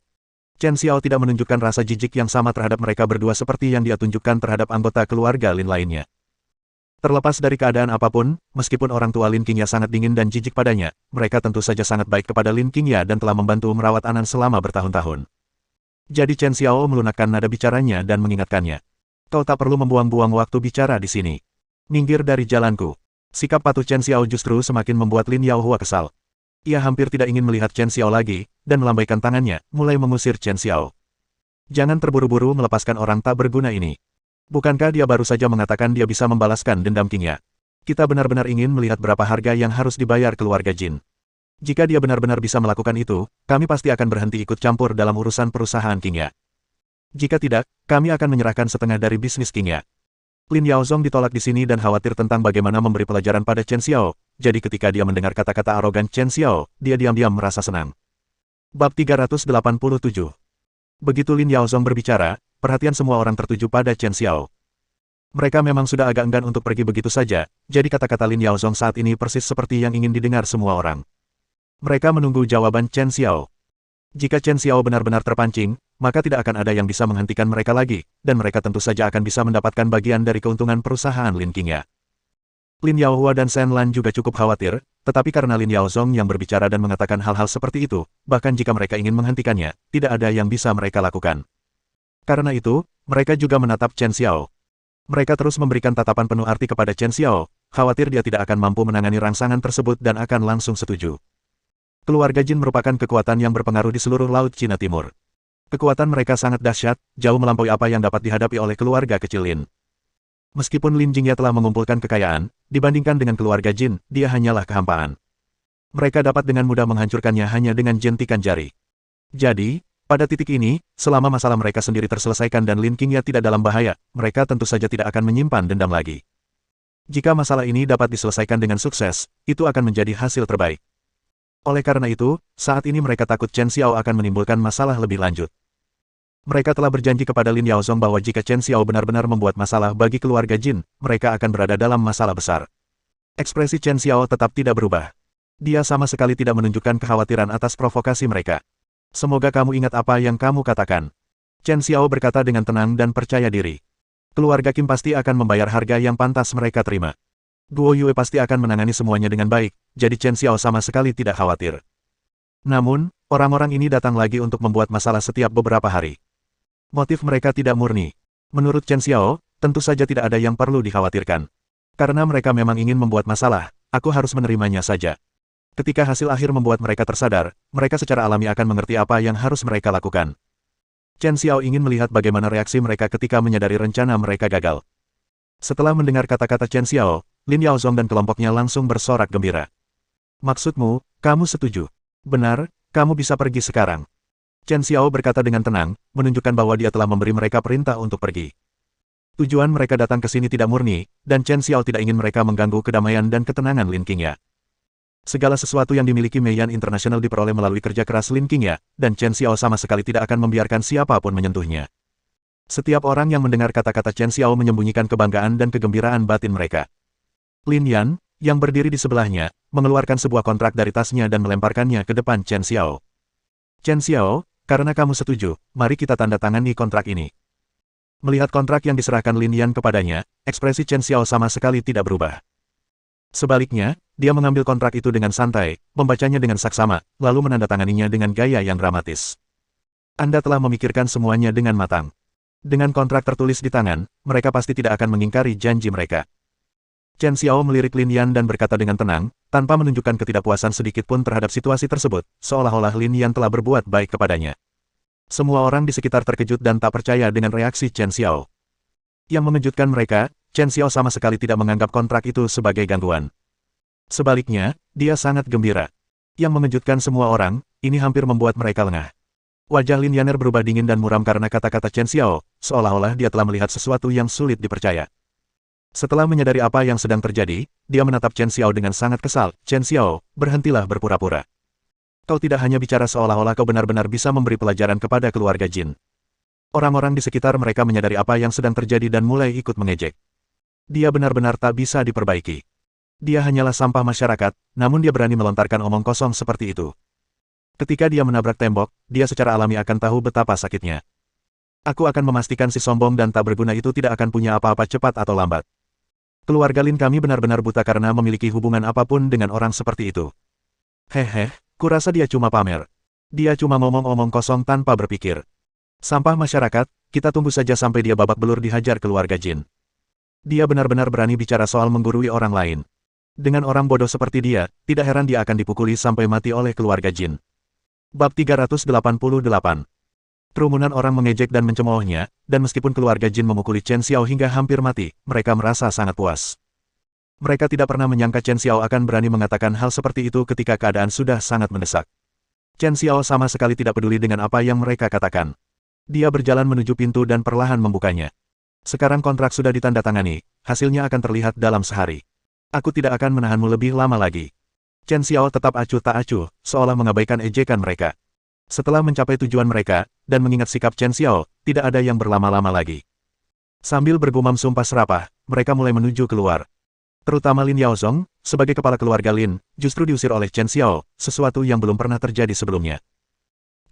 Chen Xiao tidak menunjukkan rasa jijik yang sama terhadap mereka berdua seperti yang dia tunjukkan terhadap anggota keluarga Lin lainnya. Terlepas dari keadaan apapun, meskipun orang tua Lin Qingya sangat dingin dan jijik padanya, mereka tentu saja sangat baik kepada Lin Qingya dan telah membantu merawat Anan selama bertahun-tahun. Jadi Chen Xiao melunakkan nada bicaranya dan mengingatkannya. Kau tak perlu membuang-buang waktu bicara di sini. Minggir dari jalanku. Sikap patuh Chen Xiao justru semakin membuat Lin Yaohua kesal. Ia hampir tidak ingin melihat Chen Xiao lagi, dan melambaikan tangannya, mulai mengusir Chen Xiao. Jangan terburu-buru melepaskan orang tak berguna ini. Bukankah dia baru saja mengatakan dia bisa membalaskan dendam Qingya? Kita benar-benar ingin melihat berapa harga yang harus dibayar keluarga Jin. Jika dia benar-benar bisa melakukan itu, kami pasti akan berhenti ikut campur dalam urusan perusahaan Qingya. Jika tidak, kami akan menyerahkan setengah dari bisnis Qingya. Lin Yaozong ditolak di sini dan khawatir tentang bagaimana memberi pelajaran pada Chen Xiao, jadi ketika dia mendengar kata-kata arogan Chen Xiao, dia diam-diam merasa senang. Bab 387. Begitu Lin Yaozong berbicara, perhatian semua orang tertuju pada Chen Xiao. Mereka memang sudah agak enggan untuk pergi begitu saja, jadi kata-kata Lin Yaozong saat ini persis seperti yang ingin didengar semua orang. Mereka menunggu jawaban Chen Xiao. Jika Chen Xiao benar-benar terpancing, maka tidak akan ada yang bisa menghentikan mereka lagi, dan mereka tentu saja akan bisa mendapatkan bagian dari keuntungan perusahaan Lin Qingya. Lin Yaohua dan Shen Lan juga cukup khawatir, tetapi karena Lin Yaozong yang berbicara dan mengatakan hal-hal seperti itu, bahkan jika mereka ingin menghentikannya, tidak ada yang bisa mereka lakukan. Karena itu, mereka juga menatap Chen Xiao. Mereka terus memberikan tatapan penuh arti kepada Chen Xiao, khawatir dia tidak akan mampu menangani rangsangan tersebut dan akan langsung setuju. Keluarga Jin merupakan kekuatan yang berpengaruh di seluruh Laut Cina Timur. Kekuatan mereka sangat dahsyat, jauh melampaui apa yang dapat dihadapi oleh keluarga kecil Lin. Meskipun Lin Qingya telah mengumpulkan kekayaan, dibandingkan dengan keluarga Jin, dia hanyalah kehampaan. Mereka dapat dengan mudah menghancurkannya hanya dengan jentikan jari. Jadi, pada titik ini, selama masalah mereka sendiri terselesaikan dan Lin Qingya tidak dalam bahaya, mereka tentu saja tidak akan menyimpan dendam lagi. Jika masalah ini dapat diselesaikan dengan sukses, itu akan menjadi hasil terbaik. Oleh karena itu, saat ini mereka takut Chen Xiao akan menimbulkan masalah lebih lanjut. Mereka telah berjanji kepada Lin Yaozong bahwa jika Chen Xiao benar-benar membuat masalah bagi keluarga Jin, mereka akan berada dalam masalah besar. Ekspresi Chen Xiao tetap tidak berubah. Dia sama sekali tidak menunjukkan kekhawatiran atas provokasi mereka. Semoga kamu ingat apa yang kamu katakan. Chen Xiao berkata dengan tenang dan percaya diri. Keluarga Kim pasti akan membayar harga yang pantas mereka terima. Guo Yue pasti akan menangani semuanya dengan baik, jadi Chen Xiao sama sekali tidak khawatir. Namun, orang-orang ini datang lagi untuk membuat masalah setiap beberapa hari. Motif mereka tidak murni. Menurut Chen Xiao, tentu saja tidak ada yang perlu dikhawatirkan. Karena mereka memang ingin membuat masalah, aku harus menerimanya saja. Ketika hasil akhir membuat mereka tersadar, mereka secara alami akan mengerti apa yang harus mereka lakukan. Chen Xiao ingin melihat bagaimana reaksi mereka ketika menyadari rencana mereka gagal. Setelah mendengar kata-kata Chen Xiao, Lin Yaozong dan kelompoknya langsung bersorak gembira. Maksudmu, kamu setuju? Benar, kamu bisa pergi sekarang. Chen Xiao berkata dengan tenang, menunjukkan bahwa dia telah memberi mereka perintah untuk pergi. Tujuan mereka datang ke sini tidak murni, dan Chen Xiao tidak ingin mereka mengganggu kedamaian dan ketenangan Lin Qingya. Segala sesuatu yang dimiliki Meiyan International diperoleh melalui kerja keras Lin Qingya, dan Chen Xiao sama sekali tidak akan membiarkan siapapun menyentuhnya. Setiap orang yang mendengar kata-kata Chen Xiao menyembunyikan kebanggaan dan kegembiraan batin mereka. Lin Yan, yang berdiri di sebelahnya, mengeluarkan sebuah kontrak dari tasnya dan melemparkannya ke depan Chen Xiao. Chen Xiao, karena kamu setuju, mari kita tanda tangani kontrak ini. Melihat kontrak yang diserahkan Lin Yan kepadanya, ekspresi Chen Xiao sama sekali tidak berubah. Sebaliknya, dia mengambil kontrak itu dengan santai, membacanya dengan saksama, lalu menandatanganinya dengan gaya yang dramatis. Anda telah memikirkan semuanya dengan matang. Dengan kontrak tertulis di tangan, mereka pasti tidak akan mengingkari janji mereka. Chen Xiao melirik Lin Yan dan berkata dengan tenang, tanpa menunjukkan ketidakpuasan sedikit pun terhadap situasi tersebut, seolah-olah Lin Yan telah berbuat baik kepadanya. Semua orang di sekitar terkejut dan tak percaya dengan reaksi Chen Xiao. Yang mengejutkan mereka, Chen Xiao sama sekali tidak menganggap kontrak itu sebagai gangguan. Sebaliknya, dia sangat gembira. Yang mengejutkan semua orang, ini hampir membuat mereka lengah. Wajah Lin Yaner berubah dingin dan muram karena kata-kata Chen Xiao, seolah-olah dia telah melihat sesuatu yang sulit dipercaya. Setelah menyadari apa yang sedang terjadi, dia menatap Chen Xiao dengan sangat kesal. Chen Xiao, berhentilah berpura-pura. Kau tidak hanya bicara seolah-olah kau benar-benar bisa memberi pelajaran kepada keluarga Jin. Orang-orang di sekitar mereka menyadari apa yang sedang terjadi dan mulai ikut mengejek. Dia benar-benar tak bisa diperbaiki. Dia hanyalah sampah masyarakat, namun dia berani melontarkan omong kosong seperti itu. Ketika dia menabrak tembok, dia secara alami akan tahu betapa sakitnya. Aku akan memastikan si sombong dan tak berguna itu tidak akan punya apa-apa cepat atau lambat. Keluarga Lin kami benar-benar buta karena memiliki hubungan apapun dengan orang seperti itu. Hehe, kurasa dia cuma pamer. Dia cuma ngomong omong kosong tanpa berpikir. Sampah masyarakat, kita tunggu saja sampai dia babak belur dihajar keluarga Jin. Dia benar-benar berani bicara soal menggurui orang lain. Dengan orang bodoh seperti dia, tidak heran dia akan dipukuli sampai mati oleh keluarga Jin. Bab 388. Kerumunan orang mengejek dan mencemoohnya, dan meskipun keluarga Jin memukuli Chen Xiao hingga hampir mati, mereka merasa sangat puas. Mereka tidak pernah menyangka Chen Xiao akan berani mengatakan hal seperti itu ketika keadaan sudah sangat mendesak. Chen Xiao sama sekali tidak peduli dengan apa yang mereka katakan. Dia berjalan menuju pintu dan perlahan membukanya. Sekarang kontrak sudah ditandatangani, hasilnya akan terlihat dalam sehari. Aku tidak akan menahanmu lebih lama lagi. Chen Xiao tetap acuh tak acuh, seolah mengabaikan ejekan mereka. Setelah mencapai tujuan mereka, dan mengingat sikap Chen Xiao, tidak ada yang berlama-lama lagi. Sambil bergumam sumpah serapah, mereka mulai menuju keluar. Terutama Lin Yaozong, sebagai kepala keluarga Lin, justru diusir oleh Chen Xiao, sesuatu yang belum pernah terjadi sebelumnya.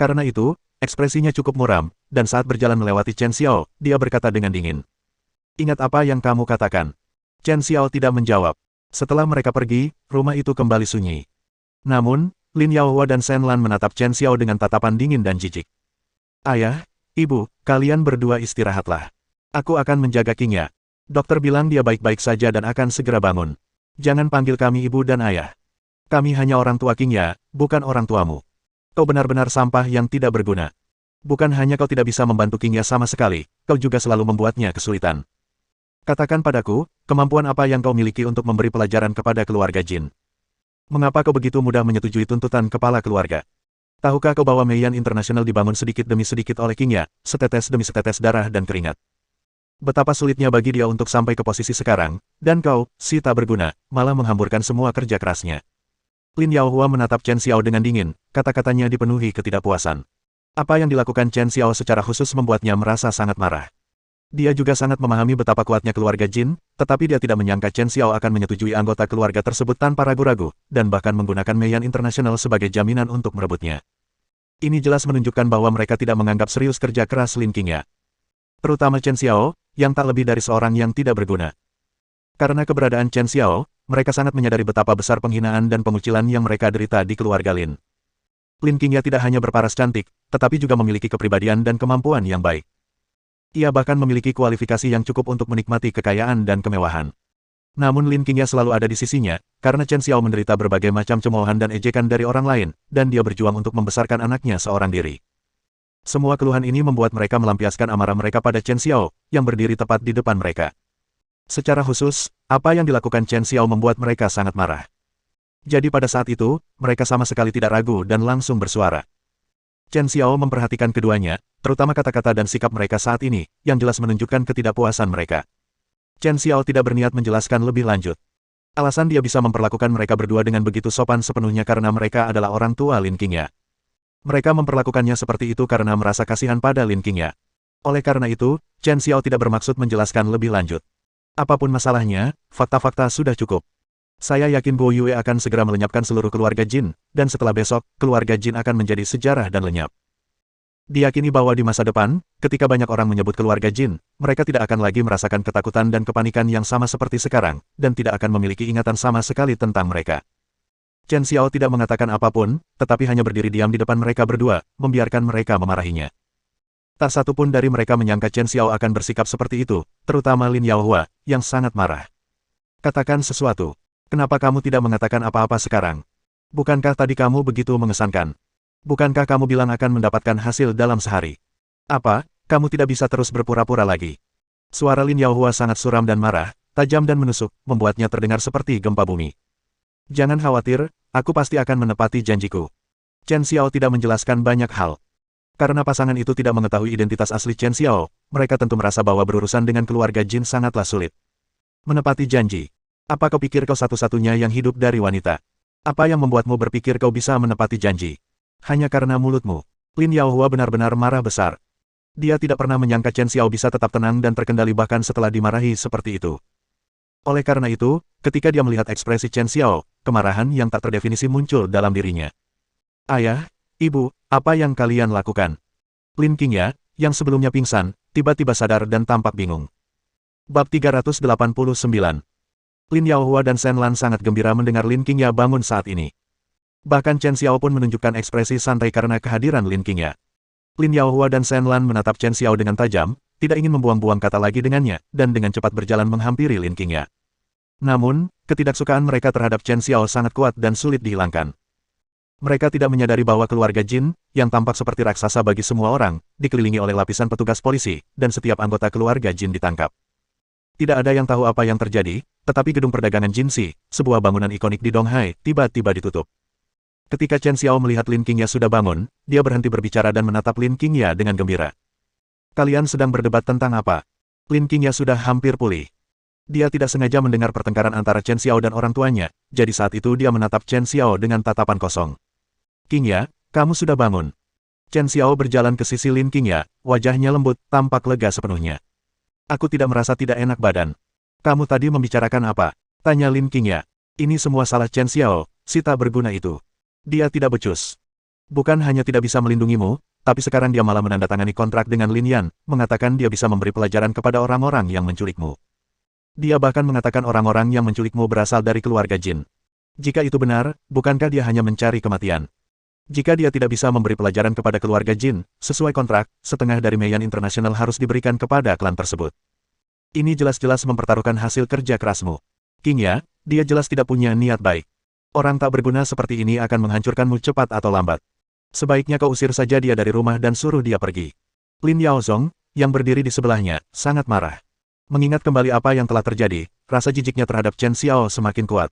Karena itu, ekspresinya cukup muram, dan saat berjalan melewati Chen Xiao, dia berkata dengan dingin. Ingat apa yang kamu katakan? Chen Xiao tidak menjawab. Setelah mereka pergi, rumah itu kembali sunyi. Namun, Lin Yaohua dan Shen Lan menatap Chen Xiao dengan tatapan dingin dan jijik. Ayah, ibu, kalian berdua istirahatlah. Aku akan menjaga Qingya. Dokter bilang dia baik-baik saja dan akan segera bangun. Jangan panggil kami ibu dan ayah. Kami hanya orang tua Qingya, bukan orang tuamu. Kau benar-benar sampah yang tidak berguna. Bukan hanya kau tidak bisa membantu Qingya sama sekali, kau juga selalu membuatnya kesulitan. Katakan padaku, kemampuan apa yang kau miliki untuk memberi pelajaran kepada keluarga Jin? Mengapa kau begitu mudah menyetujui tuntutan kepala keluarga? Tahukah kau bahwa Meiyan International dibangun sedikit demi sedikit oleh Qingya, setetes demi setetes darah dan keringat? Betapa sulitnya bagi dia untuk sampai ke posisi sekarang, dan kau, si tak berguna, malah menghamburkan semua kerja kerasnya. Lin Yaohua menatap Chen Xiao dengan dingin, kata-katanya dipenuhi ketidakpuasan. Apa yang dilakukan Chen Xiao secara khusus membuatnya merasa sangat marah. Dia juga sangat memahami betapa kuatnya keluarga Jin, tetapi dia tidak menyangka Chen Xiao akan menyetujui anggota keluarga tersebut tanpa ragu-ragu, dan bahkan menggunakan Meiyan International sebagai jaminan untuk merebutnya. Ini jelas menunjukkan bahwa mereka tidak menganggap serius kerja keras Lin Qingya. Terutama Chen Xiao, yang tak lebih dari seorang yang tidak berguna. Karena keberadaan Chen Xiao, mereka sangat menyadari betapa besar penghinaan dan pengucilan yang mereka derita di keluarga Lin. Lin Qingya tidak hanya berparas cantik, tetapi juga memiliki kepribadian dan kemampuan yang baik. Ia bahkan memiliki kualifikasi yang cukup untuk menikmati kekayaan dan kemewahan. Namun Lin Qingya selalu ada di sisinya, karena Chen Xiao menderita berbagai macam cemoohan dan ejekan dari orang lain, dan dia berjuang untuk membesarkan anaknya seorang diri. Semua keluhan ini membuat mereka melampiaskan amarah mereka pada Chen Xiao, yang berdiri tepat di depan mereka. Secara khusus, apa yang dilakukan Chen Xiao membuat mereka sangat marah. Jadi pada saat itu, mereka sama sekali tidak ragu dan langsung bersuara. Chen Xiao memperhatikan keduanya, terutama kata-kata dan sikap mereka saat ini, yang jelas menunjukkan ketidakpuasan mereka. Chen Xiao tidak berniat menjelaskan lebih lanjut. Alasan dia bisa memperlakukan mereka berdua dengan begitu sopan sepenuhnya karena mereka adalah orang tua Lin Qingya. Mereka memperlakukannya seperti itu karena merasa kasihan pada Lin Qingya. Oleh karena itu, Chen Xiao tidak bermaksud menjelaskan lebih lanjut. Apapun masalahnya, fakta-fakta sudah cukup. Saya yakin Guo Yue akan segera melenyapkan seluruh keluarga Jin, dan setelah besok, keluarga Jin akan menjadi sejarah dan lenyap. Diyakini bahwa di masa depan, ketika banyak orang menyebut keluarga Jin, mereka tidak akan lagi merasakan ketakutan dan kepanikan yang sama seperti sekarang, dan tidak akan memiliki ingatan sama sekali tentang mereka. Chen Xiao tidak mengatakan apapun, tetapi hanya berdiri diam di depan mereka berdua, membiarkan mereka memarahinya. Tak satu pun dari mereka menyangka Chen Xiao akan bersikap seperti itu, terutama Lin Yaohua, yang sangat marah. Katakan sesuatu. Kenapa kamu tidak mengatakan apa-apa sekarang? Bukankah tadi kamu begitu mengesankan? Bukankah kamu bilang akan mendapatkan hasil dalam sehari? Apa, kamu tidak bisa terus berpura-pura lagi? Suara Lin Yaohua sangat suram dan marah, tajam dan menusuk, membuatnya terdengar seperti gempa bumi. Jangan khawatir, aku pasti akan menepati janjiku. Chen Xiao tidak menjelaskan banyak hal. Karena pasangan itu tidak mengetahui identitas asli Chen Xiao, mereka tentu merasa bahwa berurusan dengan keluarga Jin sangatlah sulit. Menepati janji. Apa kau pikir kau satu-satunya yang hidup dari wanita? Apa yang membuatmu berpikir kau bisa menepati janji? Hanya karena mulutmu. Lin Yaohua benar-benar marah besar. Dia tidak pernah menyangka Chen Xiao bisa tetap tenang dan terkendali bahkan setelah dimarahi seperti itu. Oleh karena itu, ketika dia melihat ekspresi Chen Xiao, kemarahan yang tak terdefinisi muncul dalam dirinya. Ayah, Ibu, apa yang kalian lakukan? Lin Qingya, yang sebelumnya pingsan, tiba-tiba sadar dan tampak bingung. Bab 389. Lin Yaohua dan Shen Lan sangat gembira mendengar Lin Qingya bangun saat ini. Bahkan Chen Xiao pun menunjukkan ekspresi santai karena kehadiran Lin Qingya. Lin Yaohua dan Shen Lan menatap Chen Xiao dengan tajam, tidak ingin membuang-buang kata lagi dengannya, dan dengan cepat berjalan menghampiri Lin Qingya. Namun, ketidaksukaan mereka terhadap Chen Xiao sangat kuat dan sulit dihilangkan. Mereka tidak menyadari bahwa keluarga Jin, yang tampak seperti raksasa bagi semua orang, dikelilingi oleh lapisan petugas polisi, dan setiap anggota keluarga Jin ditangkap. Tidak ada yang tahu apa yang terjadi, tetapi gedung perdagangan Jinxi, sebuah bangunan ikonik di Donghai, tiba-tiba ditutup. Ketika Chen Xiao melihat Lin Qingya sudah bangun, dia berhenti berbicara dan menatap Lin Qingya dengan gembira. Kalian sedang berdebat tentang apa? Lin Qingya sudah hampir pulih. Dia tidak sengaja mendengar pertengkaran antara Chen Xiao dan orang tuanya, jadi saat itu dia menatap Chen Xiao dengan tatapan kosong. Qingya, kamu sudah bangun. Chen Xiao berjalan ke sisi Lin Qingya, wajahnya lembut, tampak lega sepenuhnya. Aku tidak merasa tidak enak badan. Kamu tadi membicarakan apa? Tanya Lin Qingya. Ini semua salah Chen Xiao, si tak berguna itu. Dia tidak becus. Bukan hanya tidak bisa melindungimu, tapi sekarang dia malah menandatangani kontrak dengan Lin Yan, mengatakan dia bisa memberi pelajaran kepada orang-orang yang menculikmu. Dia bahkan mengatakan orang-orang yang menculikmu berasal dari keluarga Jin. Jika itu benar, bukankah dia hanya mencari kematian? Jika dia tidak bisa memberi pelajaran kepada keluarga Jin, sesuai kontrak, setengah dari Meian International harus diberikan kepada klan tersebut. Ini jelas-jelas mempertaruhkan hasil kerja kerasmu. Qingya, dia jelas tidak punya niat baik. Orang tak berguna seperti ini akan menghancurkanmu cepat atau lambat. Sebaiknya kau usir saja dia dari rumah dan suruh dia pergi. Lin Yaozong, yang berdiri di sebelahnya, sangat marah. Mengingat kembali apa yang telah terjadi, rasa jijiknya terhadap Chen Xiao semakin kuat.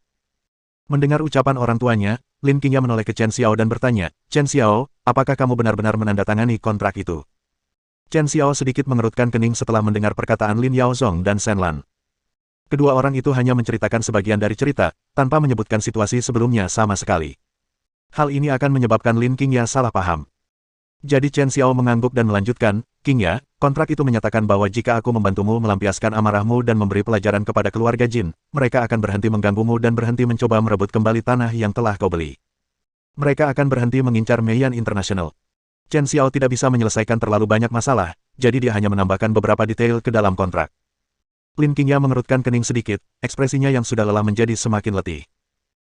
Mendengar ucapan orang tuanya, Lin Qingya menoleh ke Chen Xiao dan bertanya, Chen Xiao, apakah kamu benar-benar menandatangani kontrak itu? Chen Xiao sedikit mengerutkan kening setelah mendengar perkataan Lin Yaozong dan Shen Lan. Kedua orang itu hanya menceritakan sebagian dari cerita, tanpa menyebutkan situasi sebelumnya sama sekali. Hal ini akan menyebabkan Lin Qingya salah paham. Jadi Chen Xiao mengangguk dan melanjutkan, Qingya, kontrak itu menyatakan bahwa jika aku membantumu melampiaskan amarahmu dan memberi pelajaran kepada keluarga Jin, mereka akan berhenti mengganggumu dan berhenti mencoba merebut kembali tanah yang telah kau beli. Mereka akan berhenti mengincar Meian International. Chen Xiao tidak bisa menyelesaikan terlalu banyak masalah, jadi dia hanya menambahkan beberapa detail ke dalam kontrak. Lin Qingya mengerutkan kening sedikit, ekspresinya yang sudah lelah menjadi semakin letih.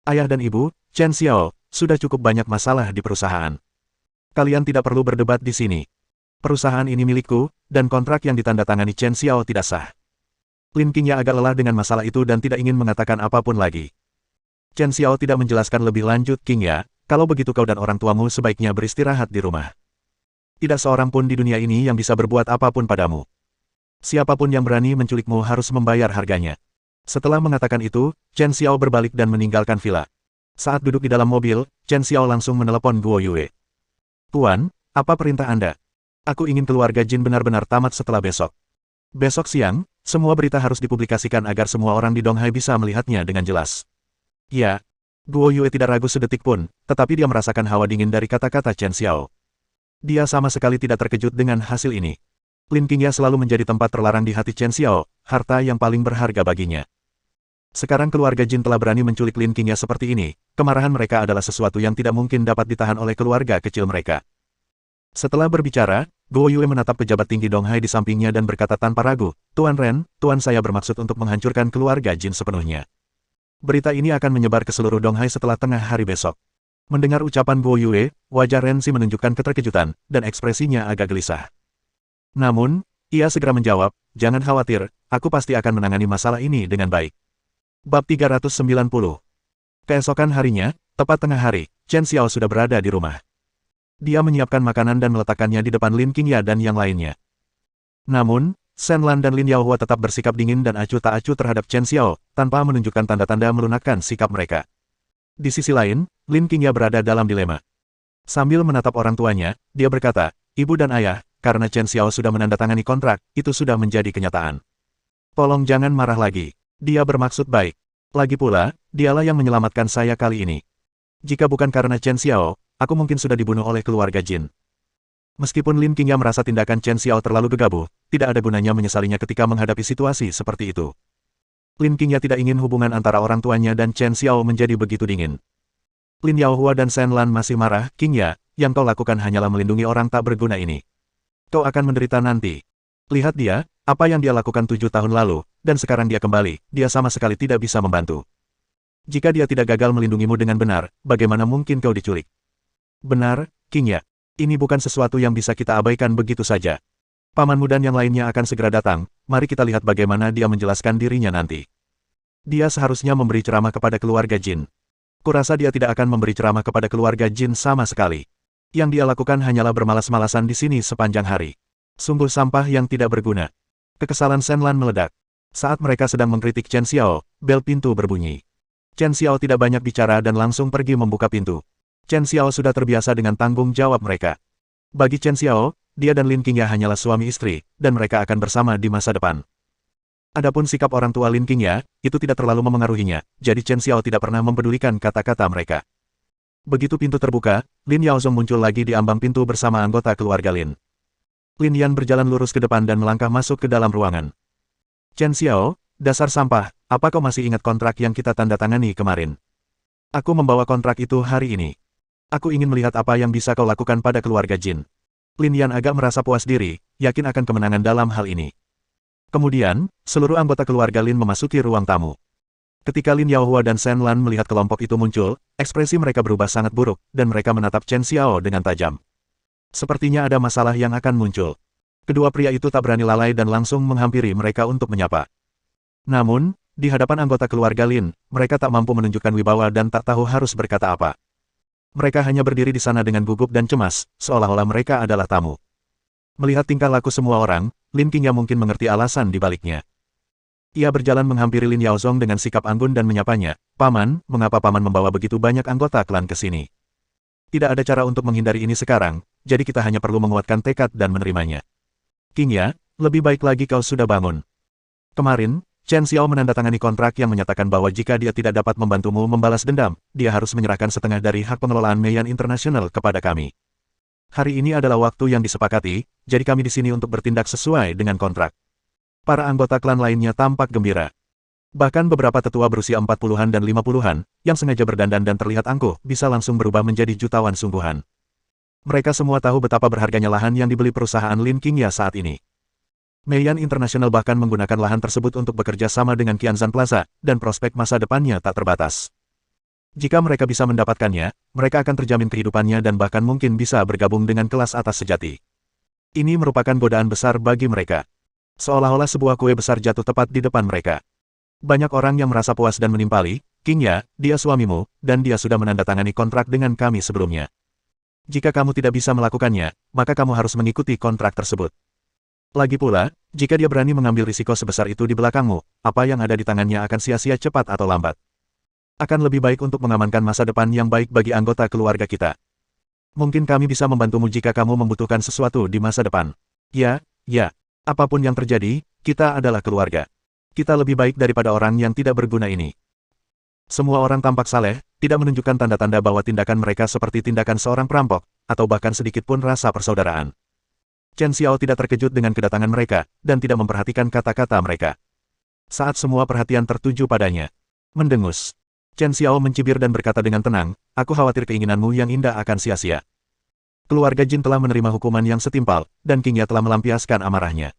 Ayah dan ibu, Chen Xiao, sudah cukup banyak masalah di perusahaan. Kalian tidak perlu berdebat di sini. Perusahaan ini milikku, dan kontrak yang ditandatangani Chen Xiao tidak sah. Lin Qingya agak lelah dengan masalah itu dan tidak ingin mengatakan apapun lagi. Chen Xiao tidak menjelaskan lebih lanjut, Qingya, kalau begitu kau dan orang tuamu sebaiknya beristirahat di rumah. Tidak seorang pun di dunia ini yang bisa berbuat apapun padamu. Siapapun yang berani menculikmu harus membayar harganya. Setelah mengatakan itu, Chen Xiao berbalik dan meninggalkan villa. Saat duduk di dalam mobil, Chen Xiao langsung menelepon Guo Yue. Tuan, apa perintah Anda? Aku ingin keluarga Jin benar-benar tamat setelah besok. Besok siang, semua berita harus dipublikasikan agar semua orang di Donghai bisa melihatnya dengan jelas. Ya, Guo Yue tidak ragu sedetik pun, tetapi dia merasakan hawa dingin dari kata-kata Chen Xiao. Dia sama sekali tidak terkejut dengan hasil ini. Lin Qingya selalu menjadi tempat terlarang di hati Chen Xiao, harta yang paling berharga baginya. Sekarang keluarga Jin telah berani menculik Lin Qingya seperti ini, kemarahan mereka adalah sesuatu yang tidak mungkin dapat ditahan oleh keluarga kecil mereka. Setelah berbicara, Guo Yue menatap pejabat tinggi Donghai di sampingnya dan berkata tanpa ragu, Tuan Ren, Tuan saya bermaksud untuk menghancurkan keluarga Jin sepenuhnya. Berita ini akan menyebar ke seluruh Donghai setelah tengah hari besok. Mendengar ucapan Guo Yue, wajah Ren Si menunjukkan keterkejutan, dan ekspresinya agak gelisah. Namun, ia segera menjawab, jangan khawatir, aku pasti akan menangani masalah ini dengan baik. Bab 390. Keesokan harinya, tepat tengah hari, Chen Xiao sudah berada di rumah. Dia menyiapkan makanan dan meletakkannya di depan Lin Qingya dan yang lainnya. Namun, Shen Lan dan Lin Yaohua tetap bersikap dingin dan acuh tak acuh terhadap Chen Xiao, tanpa menunjukkan tanda-tanda melunakkan sikap mereka. Di sisi lain, Lin Qingya berada dalam dilema. Sambil menatap orang tuanya, dia berkata, Ibu dan Ayah, karena Chen Xiao sudah menandatangani kontrak, itu sudah menjadi kenyataan. Tolong jangan marah lagi. Dia bermaksud baik. Lagi pula, dialah yang menyelamatkan saya kali ini. Jika bukan karena Chen Xiao, aku mungkin sudah dibunuh oleh keluarga Jin. Meskipun Lin Qingya merasa tindakan Chen Xiao terlalu gegabah, tidak ada gunanya menyesalinya ketika menghadapi situasi seperti itu. Lin Qingya tidak ingin hubungan antara orang tuanya dan Chen Xiao menjadi begitu dingin. Lin Yaohua dan Shen Lan masih marah, Qingya, yang kau lakukan hanyalah melindungi orang tak berguna ini. Kau akan menderita nanti. Lihat dia, apa yang dia lakukan 7 tahun lalu, dan sekarang dia kembali, dia sama sekali tidak bisa membantu. Jika dia tidak gagal melindungimu dengan benar, bagaimana mungkin kau diculik? Benar, Qingya. Ini bukan sesuatu yang bisa kita abaikan begitu saja. Pamanmu dan yang lainnya akan segera datang, mari kita lihat bagaimana dia menjelaskan dirinya nanti. Dia seharusnya memberi ceramah kepada keluarga Jin. Kurasa dia tidak akan memberi ceramah kepada keluarga Jin sama sekali. Yang dia lakukan hanyalah bermalas-malasan di sini sepanjang hari. Sungguh sampah yang tidak berguna. Kekesalan Shen Lan meledak. Saat mereka sedang mengkritik Chen Xiao, bel pintu berbunyi. Chen Xiao tidak banyak bicara dan langsung pergi membuka pintu. Chen Xiao sudah terbiasa dengan tanggung jawab mereka. Bagi Chen Xiao, dia dan Lin Qingya hanyalah suami istri, dan mereka akan bersama di masa depan. Adapun sikap orang tua Lin Qingya, itu tidak terlalu memengaruhinya, jadi Chen Xiao tidak pernah mempedulikan kata-kata mereka. Begitu pintu terbuka, Lin Yaozong muncul lagi di ambang pintu bersama anggota keluarga Lin. Lin Yan berjalan lurus ke depan dan melangkah masuk ke dalam ruangan. Chen Xiao, dasar sampah, apa kau masih ingat kontrak yang kita tanda tangani kemarin? Aku membawa kontrak itu hari ini. Aku ingin melihat apa yang bisa kau lakukan pada keluarga Jin. Lin Yan agak merasa puas diri, yakin akan kemenangan dalam hal ini. Kemudian, seluruh anggota keluarga Lin memasuki ruang tamu. Ketika Lin Yaohua dan Shen Lan melihat kelompok itu muncul, ekspresi mereka berubah sangat buruk, dan mereka menatap Chen Xiao dengan tajam. Sepertinya ada masalah yang akan muncul. Kedua pria itu tak berani lalai dan langsung menghampiri mereka untuk menyapa. Namun, di hadapan anggota keluarga Lin, mereka tak mampu menunjukkan wibawa dan tak tahu harus berkata apa. Mereka hanya berdiri di sana dengan gugup dan cemas, seolah-olah mereka adalah tamu. Melihat tingkah laku semua orang, Lin Qingya mungkin mengerti alasan di baliknya. Ia berjalan menghampiri Lin Yaozong dengan sikap anggun dan menyapanya, Paman, mengapa Paman membawa begitu banyak anggota klan ke sini? Tidak ada cara untuk menghindari ini sekarang, jadi kita hanya perlu menguatkan tekad dan menerimanya. Qingya, lebih baik lagi kau sudah bangun. Kemarin, Chen Xiao menandatangani kontrak yang menyatakan bahwa jika dia tidak dapat membantumu membalas dendam, dia harus menyerahkan setengah dari hak pengelolaan Meian International kepada kami. Hari ini adalah waktu yang disepakati, jadi kami di sini untuk bertindak sesuai dengan kontrak. Para anggota klan lainnya tampak gembira. Bahkan beberapa tetua berusia 40-an dan 50-an, yang sengaja berdandan dan terlihat angkuh, bisa langsung berubah menjadi jutawan sungguhan. Mereka semua tahu betapa berharganya lahan yang dibeli perusahaan Lin Qingya saat ini. Meian International bahkan menggunakan lahan tersebut untuk bekerja sama dengan Qianzhan Plaza, dan prospek masa depannya tak terbatas. Jika mereka bisa mendapatkannya, mereka akan terjamin kehidupannya dan bahkan mungkin bisa bergabung dengan kelas atas sejati. Ini merupakan godaan besar bagi mereka. Seolah-olah sebuah kue besar jatuh tepat di depan mereka. Banyak orang yang merasa puas dan menimpali, Qingya, dia suamimu, dan dia sudah menandatangani kontrak dengan kami sebelumnya. Jika kamu tidak bisa melakukannya, maka kamu harus mengikuti kontrak tersebut. Lagi pula, jika dia berani mengambil risiko sebesar itu di belakangmu, apa yang ada di tangannya akan sia-sia cepat atau lambat. Akan lebih baik untuk mengamankan masa depan yang baik bagi anggota keluarga kita. Mungkin kami bisa membantumu jika kamu membutuhkan sesuatu di masa depan. Ya, apapun yang terjadi, Kita adalah keluarga. Kita lebih baik daripada orang yang tidak berguna ini. Semua orang tampak saleh, tidak menunjukkan tanda-tanda bahwa tindakan mereka seperti tindakan seorang perampok, atau bahkan sedikit pun rasa persaudaraan. Chen Xiao tidak terkejut dengan kedatangan mereka, dan tidak memperhatikan kata-kata mereka. Saat semua perhatian tertuju padanya, mendengus. Chen Xiao mencibir dan berkata dengan tenang, aku khawatir keinginanmu yang indah akan sia-sia. Keluarga Jin telah menerima hukuman yang setimpal, dan King Ya telah melampiaskan amarahnya.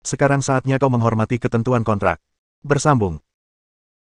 Sekarang saatnya kau menghormati ketentuan kontrak. Bersambung.